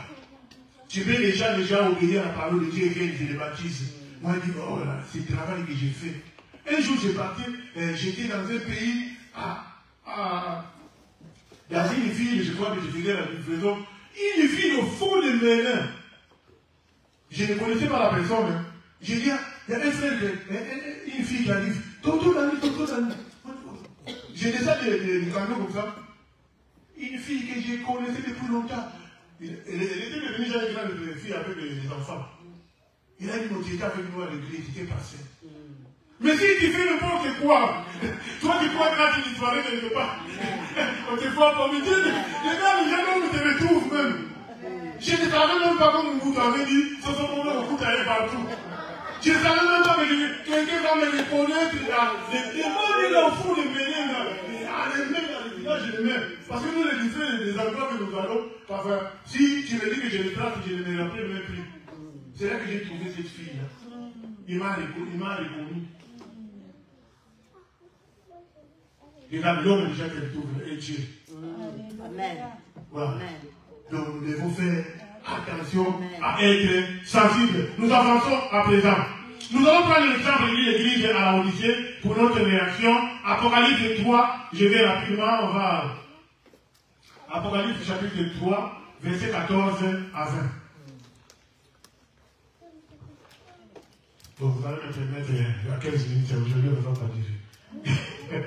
tu veux déjà obéir à la parole de Dieu et que je les baptise. Moi je dis, oh là là, c'est le travail que j'ai fait. Un jour j'ai parti, j'étais dans un pays, il y avait une fille, je crois que je faisais la livraison, une fille au fond de Ménin. Je ne connaissais pas la personne. Hein. J'ai dit, il y a un frère, une fille qui arrive, Tonton Dani. Je descends du camion comme ça. Une fille que je connaissais depuis longtemps. Elle était devenue déjà une grande fille avec les enfants. Il a dit, non, tu étais avec nous à l'église, tu étais passé. Mais si tu fais n'importe quoi, toi tu crois que là tu disparais quelque part. On te voit pas, mais Dieu, les gars, les gens te retrouvent même. Je ne savais même pas comme vous m'avez dit, ce sont comme vous allez partout. Je ne savais même pas que quelqu'un va me reconnaître là. Les gens là au fond de Ménin là. Les mecs dans les villages, je les mets. Parce que nous les disons, les endroits que nous allons, enfin, si tu me dis que je les trace, je ne me rappelle même plus. C'est là que j'ai trouvé cette fille là. Il m'a reconnu. Regarde, l'homme est déjà quelque et Dieu. Amen. Voilà. Donc nous devons faire attention à être sensibles. Nous avançons à présent. Nous allons prendre l'exemple de l'église à la Odyssée pour notre réaction. Apocalypse 3, je vais rapidement, on va. Apocalypse chapitre 3, verset 14 à 20. Bon, vous allez me permettre à 15 minutes, aujourd'hui on ne va pas dire.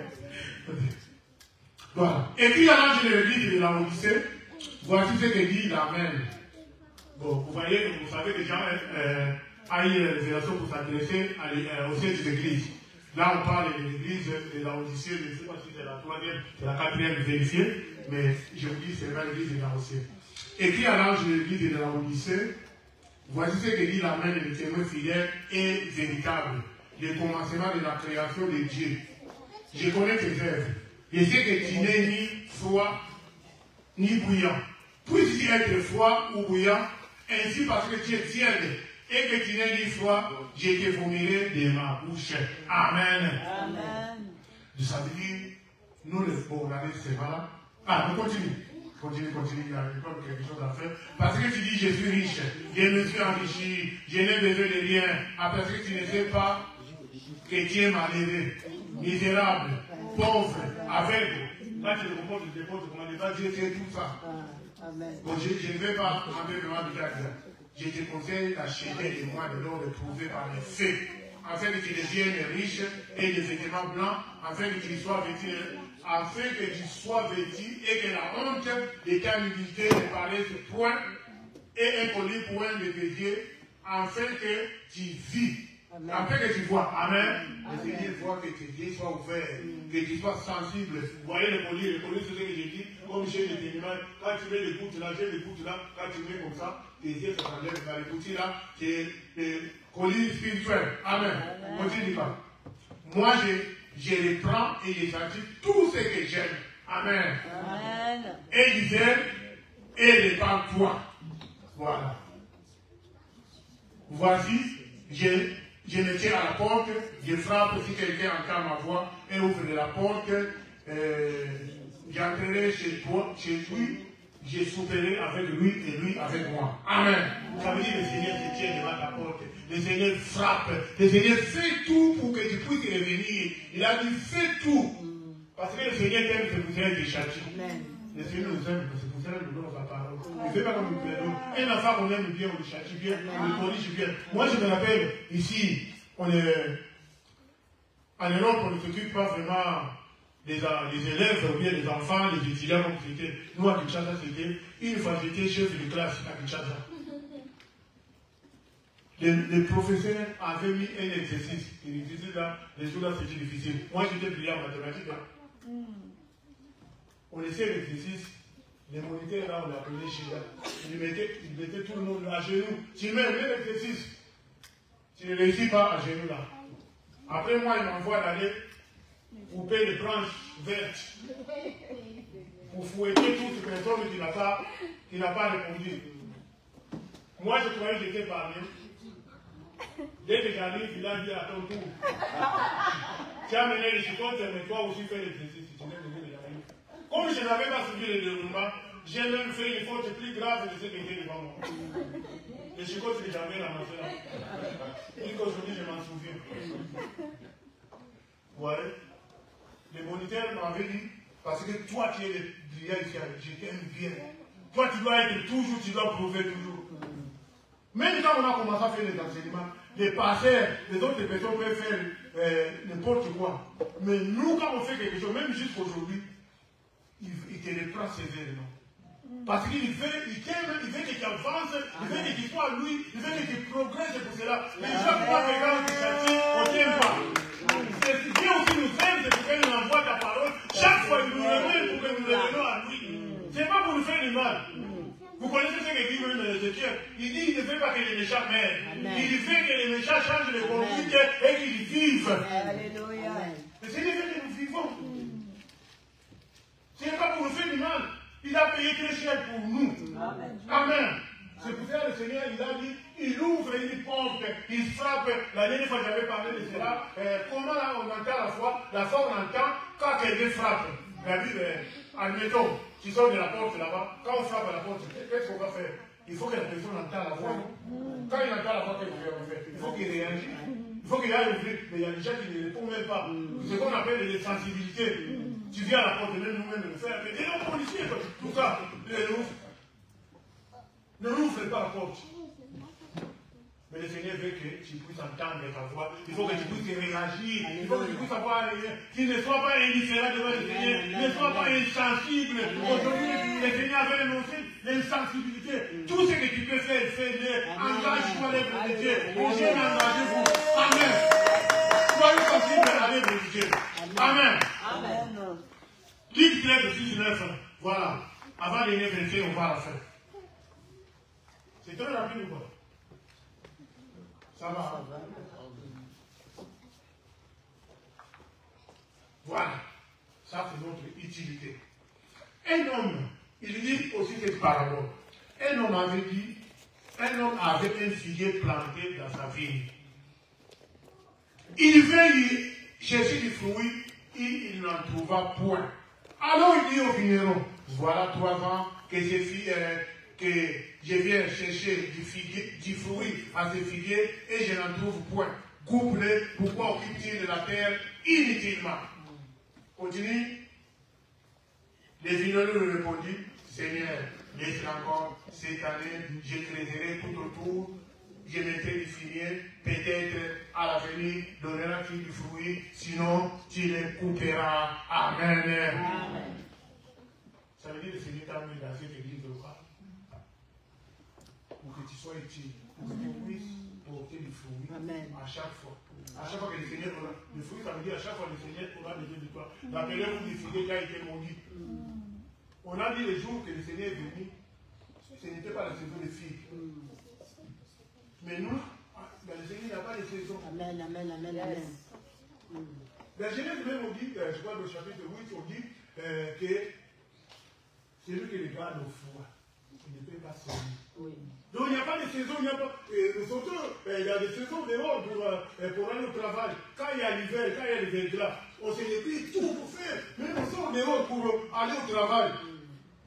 Voilà. Et puis à l'ange de l'église de la Odyssée, voici ce que dit l'Amen. Bon, vous voyez, vous savez que Jean a eu les révélations pour s'adresser aux sièges d'église. Là, on parle de l'église de la Odyssée, je ne sais pas si c'est la troisième, c'est la quatrième vérifiée, mais je vous dis, c'est pas l'église de la Odyssée. Écrit à l'ange de l'église de la Odyssée, voici ce que dit l'Amen, le témoin fidèle et véritable, le commencement de la création de Dieu. Je connais tes œuvres. Je sais que tu n'es ni froid ni bouillant. Puisses-tu être froid ou bouillant, ainsi parce que tu es tiède et que tu n'es ni froid, je te vomirai de ma bouche. Amen. Amen. Ça veut dire, nous les pauvres, c'est voilà. Ah, on continue. Continue, il y a encore quelque chose à faire. Parce que tu dis, je suis riche, je me suis enrichi, je n'ai besoin de rien. Après que tu ne sais pas que tu es malheureux, misérable, pauvre, aveugle. Là, tu le composes, tu déposes, comment ne pas dire tout ça. Bon, je ne vais pas enlever le mal du cadre. Je te conseille d'acheter des mois de l'or retrouvés par les faits, afin que tu deviennes riche et des vêtements blancs, afin que tu sois vêtu, et que la honte de ta nudité ne paraisse point, et un poli point de tes yeux, afin que tu vis. Après que tu vois, Amen, le Seigneur voit que tes yeux soient ouverts, que tu sois sensible. Vous voyez le collier, c'est ce que j'ai dit, comme j'ai des animaux, quand tu mets les gouttes là, j'ai les gouttes là, quand tu mets comme ça, tes yeux se s'enlèvent dans les gouttes là, c'est le collier spirituel. Amen. Continue pas. Moi, je les prends et je sentis tout ce que j'aime. Amen. Amen. Et ils aiment et les parlent toi. Voilà. Voici, je me tiens à la porte, je frappe si quelqu'un entend ma voix et ouvre la porte, j'entrerai chez toi, chez lui, je souperai avec lui et lui avec moi. Amen. Ça veut dire que le Seigneur se tient devant ta porte. Le Seigneur frappe. Le Seigneur fait tout pour que tu puisses revenir. Il a dit fais tout. Parce que le Seigneur t'aime, c'est pour ça qu'il te châtie. Le Seigneur nous aime, c'est pour ça qu'il nous donne sa parole. Il ne fait pas comme nous plaisons. Un enfant qu'on aime bien, on le châtie bien, on le corrige bien. Moi, je me rappelle, ici, en Europe, on ne s'occupe pas vraiment des élèves ou bien des enfants, des étudiants comme c'était. Nous, à Kinshasa, c'était une fois j'étais chef de classe à Kinshasa. Les professeurs avaient mis un exercice. L'exercice là, les jours là, c'était difficile. Moi, j'étais brillant en mathématiques. Hein. On laissait l'exercice. Les moniteurs là, on l'appelait chez là. Ils mettaient tout le monde à genoux. Tu mets l'exercice. Tu ne réussis pas à genoux là. Après, moi, il m'envoie d'aller couper les branches vertes pour fouetter toute personne qui n'a pas répondu. Moi, je croyais que j'étais parmi. Dès que j'arrive, il a dit à ton tour. Tu as mené les chicotes, mais toi aussi fais l'exercice. Comme je n'avais pas suivi le déroulement, j'ai même fait une faute plus grave de ce qui était devant moi. Et je crois que je l'ai jamais ramassé là. Et qu'aujourd'hui, je m'en souviens. Ouais. Le moniteur m'avait dit, parce que toi qui es le brillant ici, je t'aime bien. Toi, tu dois être toujours, tu dois prouver toujours. Même quand on a commencé à faire les enseignements, les pasteurs, les autres personnes peuvent faire n'importe quoi. Mais nous, quand on fait quelque chose, même jusqu'aujourd'hui, il te reprend sévèrement. Parce qu'il veut, il t'aime, il veut que tu avances, il veut que tu sois à lui, il veut que tu progresses pour cela. Les gens qui doivent regarder du quartier, on ne t'aime pas. Dieu aussi nous aime, c'est pour qu'il nous envoie ta parole. Chaque fois, il nous ramène pour que nous revenions à lui. Ce n'est pas pour nous faire du mal. Vous connaissez ce que dit même Ézéchiel. Il dit il ne veut pas que les méchants meurent. Il veut que les méchants changent de conduite et qu'ils vivent. Alléluia. Mais c'est le fait que nous vivons. Ce n'est pas pour nous faire du mal. Il a payé très cher pour nous. Amen. C'est pour ça que le Seigneur, il a dit, il ouvre une porte, il frappe. La dernière fois que j'avais parlé de cela, comment là on entend la foi on entend quand quelqu'un frappe. La Bible, admettons, tu sors de la porte là-bas, quand on frappe à la porte, qu'est-ce qu'on va faire? Il faut que la personne entende la voix. Quand il entend la voix, qu'est-ce qu'on va faire? Il faut qu'il réagisse. Il faut qu'il aille ouvrir. Mais il y a des gens qui ne répondent même pas. C'est ce qu'on appelle les sensibilités. Tu viens à la porte, même nous-mêmes de le faire. Mais des non policiers, tout ça, ne l'ouvre pas la porte. Mais le Seigneur veut que tu puisses entendre ta voix. Il faut que tu puisses réagir. Il faut que tu puisses avoir. Qu'il ne soit pas indifférent devant le Seigneur. Ne sois pas insensible. Aujourd'hui, le Seigneur avait annoncé l'insensibilité. Tout ce que tu peux faire, fais-le. Engage-toi l'œuvre de Dieu. Et j'ai engagé vous. Amen. Soyez sensibles à l'œuvre de Dieu. Amen. Amen. Luc 13, 6, 9. Voilà. Avant les 9 versets, on va à la fin. C'est très rapide ou pas? Ça va. Voilà. Ça, c'est notre utilité. Un homme, il dit aussi cette parabole. Un homme avait un figuier planté dans sa vigne. Il veut y chercher des fruits et il n'en trouva point. Alors il dit au vigneron, voilà 3 ans que je viens chercher du fruit à ce figuier et je n'en trouve point. Coupe-le, pourquoi occupe-t-il de la terre inutilement? Continue. Les vignerons lui répondit, Seigneur, laisse encore cette année, je creuserai tout autour, je mettrai du figuier, peut-être à l'avenir donneras-tu du fruit, sinon tu les couperas. Amen. Amen. Ça veut dire que le Seigneur t'a mis dans cette église locale pour que tu sois utile, pour que tu puisses porter du fruit à chaque fois. À chaque fois que le Seigneur aura le fruit, ça veut dire à chaque fois que le Seigneur aura besoin de toi. La période où le figuier a été maudit. On a dit les jours que le Seigneur est venu, ce n'était pas la saison des filles. Mais nous, le Seigneur n'a pas de saison. Amen, amen, amen, amen. La Genèse même, on dit, je crois au chapitre 8, on dit que c'est lui qui regarde au froid. Il ne peut pas sortir. Oui. Donc il n'y a pas de saison, il n'y a pas. Surtout, il y a des saisons dehors pour aller au travail. Quand il y a l'hiver, quand il y a le verglas, on se déplie tout pour faire. Même on sort dehors pour aller au travail.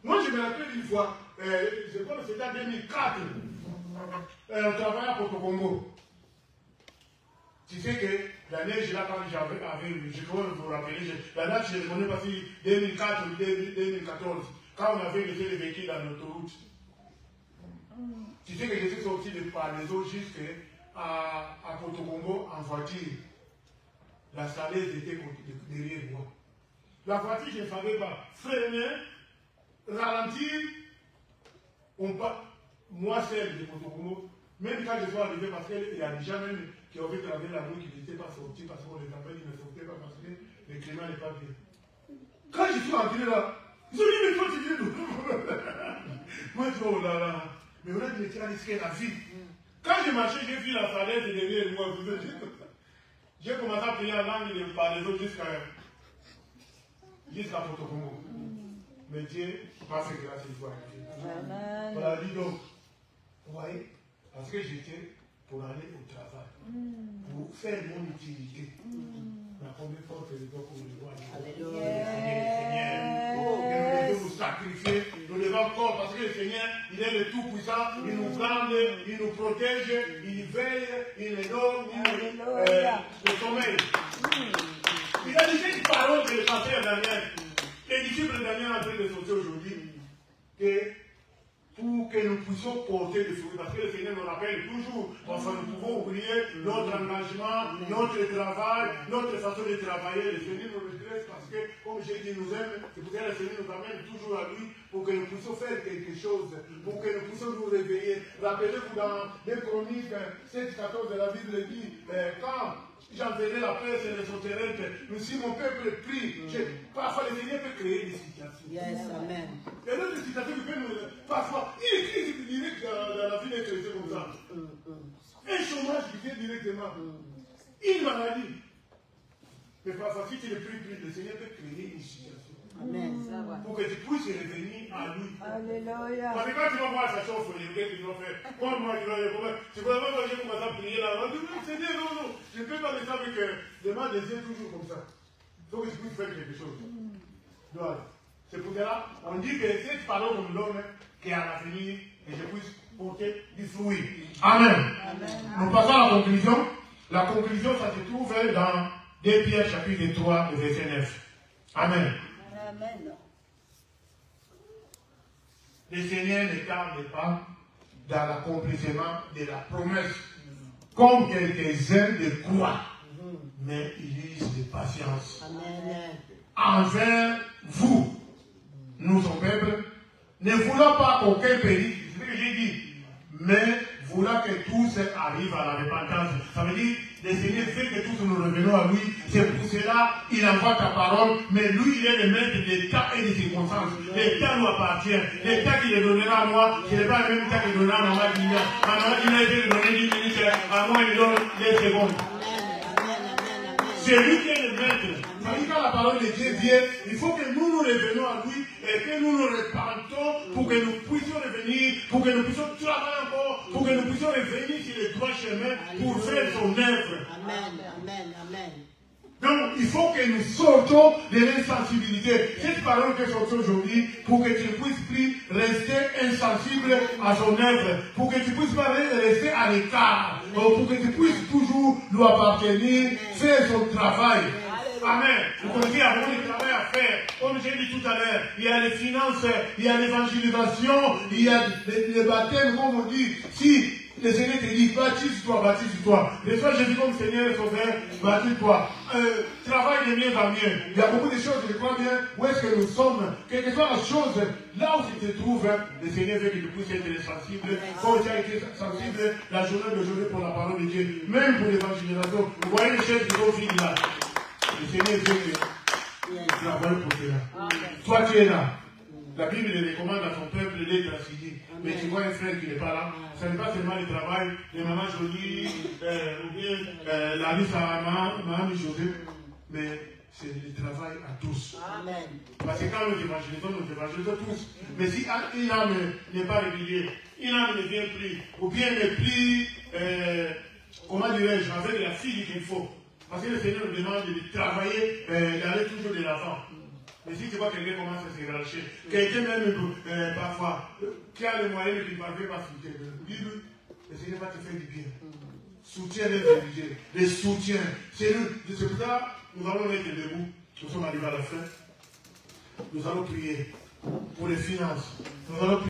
Moi, je me rappelle une fois, je crois que c'était en 2004, on travaillait à Porto Congo. Tu sais que la neige, là, quand j'avais, je crois que vous vous rappelez, la neige, je ne connais pas si 2004 ou 2014, quand on avait laissé les véhicules dans l'autoroute. Tu sais que je suis sorti par les eaux jusqu'à Porto Congo en voiture. La salaise était derrière moi. La voiture, je ne savais pas. Freiner, ralentir, moi seul de Porto Congo, même quand je suis arrivé, parce qu'il y a des gens même qui ont fait travailler la nuit qui n'étaient pas sortis parce qu'on les appelle, ils ne sortaient pas parce que le climat n'est pas bien. Quand je suis entré là, ils ont dit, mais toi tu viens d'où? Moi je dis, oh là là, mais on a dit, mais tu as risqué la vie. Quand j'ai marché, j'ai vu la falaise derrière moi. J'ai commencé à prier en langue par les autres jusqu'à Porto Congo. Mais Dieu m'a fait grâce une fois. Voilà, dis donc, vous voyez, parce que j'étais pour aller au travail, pour faire mon utilité. La première fois que je dois pour le roi, le Seigneur, sacrifier, nous devons corps, parce que le Seigneur, il est le Tout-Puissant, il nous garde, il nous protège, il veille, il nous donne le sommeil. Il a dit cette parole que le pasteur Daniel, les disciples de Daniel en train de sauter aujourd'hui, que pour que nous puissions porter des fruits, parce que le Seigneur nous rappelle toujours, enfin nous pouvons oublier notre engagement, notre travail, notre façon de travailler. Le Seigneur nous redresse parce que, comme j'ai dit, nous aime, c'est pour ça que le Seigneur nous amène toujours à lui, pour que nous puissions faire quelque chose, pour que nous puissions nous réveiller. Rappelez-vous dans les Chroniques 7-14 de la Bible dit, quand j'enverrai la peste et les sauterelles, mais si mon peuple prie, parfois le Seigneur peut créer des situations. Yes, amen. Il y a d'autres situations qui peuvent nous... Parfois, il écrit direct dans la vie des chrétiens comme ça. Un chômage qui vient directement. Une maladie. Mais parfois, si tu le pries, le Seigneur peut créer une situation. Amen. Pour que tu puisses revenir à lui. Alléluia. Parce que quand tu vas voir sa chauffe, qu'est-ce qu'ils ont fait? Comme moi, tu vas voir, j'ai commencé à prier là. Seigneur, non. Je ne peux pas me dire que les mains des yeux toujours comme ça. Donc, tu puisses faire quelque chose. C'est pour cela, on dit que cette parole nous donne qu'à l'avenir, que je puisse porter du fruit. Amen. Nous passons à la conclusion. La conclusion, ça se trouve dans 2 Pierre chapitre 3, verset 9. Amen. Amen. Le Seigneur ne tarde pas dans l'accomplissement de la promesse. Comme quelques-uns de croient, mais ils usent de patience. Amen. Envers vous, nous, son peuple, ne voulons pas qu'aucun périsse, c'est ce que j'ai dit, mais voulant que tous arrivent à la repentance. Ça veut dire, le Seigneur fait que tous nous revenons à lui, c'est pour cela il envoie ta parole, mais lui il est le maître des temps et des circonstances. Le temps nous appartient, le temps qu'il est donnera à moi, ce n'est pas le même temps qu'il donnera à Maman Dina. Maman Dina il peut donner 10 minutes, à moi il donne les secondes. C'est lui qui est le maître. Quand la parole de Dieu vient, il faut que nous nous revenions à lui et que nous nous repentons pour que nous puissions revenir, pour que nous puissions travailler encore, pour que nous puissions revenir sur le droit chemin pour faire son œuvre. Amen. Donc, il faut que nous sortons de l'insensibilité. Cette parole que sortons aujourd'hui, pour que tu ne puisses plus rester insensible à son œuvre, pour que tu ne puisses pas rester à l'écart, pour que tu puisses toujours lui appartenir, faire son travail. Amen. Vous connaissez, il y a beaucoup de travail à faire. Comme j'ai dit tout à l'heure, il y a les finances, il y a l'évangélisation, il y a les baptêmes, comme on dit. Si le Seigneur te dit, baptise-toi. Des fois, je dis comme Seigneur, Sauveur, baptise-toi. Travaille de mieux en mieux. Il y a beaucoup de choses, je crois bien, où est-ce que nous sommes. Quelle que soit la chose, là où tu te trouves, le Seigneur veut que tu puisses être sensible. Comme tu as été sensible la journée d'aujourd'hui pour la parole de Dieu, même pour l'évangélisation. Vous voyez les chefs de vos filles là. Le Seigneur veut que tu travailles pour cela. Toi, tu es là. La Bible le recommande à son peuple d'être assis. Mais tu vois un frère qui n'est pas là. Ce n'est pas seulement le travail de Maman Jolie, ou bien la liste à Maman José, mais c'est le travail à tous. Amen. Parce que quand nous évangélisons tous. Mais si une âme n'est pas régulière, une âme ne vient plus, ou bien ne plus, comment dirais-je, avec la fille qu'il faut. Parce que le Seigneur nous demande de travailler, d'aller toujours de l'avant. Mais si tu vois quelqu'un commence à se relâcher, quelqu'un même parfois qui a les moyens mais qui ne parvient pas à soutenir, dis-lui, le Seigneur va te faire du bien. Soutiens les religieux, les soutiens. C'est pour ça que nous allons être debout. Nous sommes arrivés à la fin. Nous allons prier pour les finances. Nous allons prier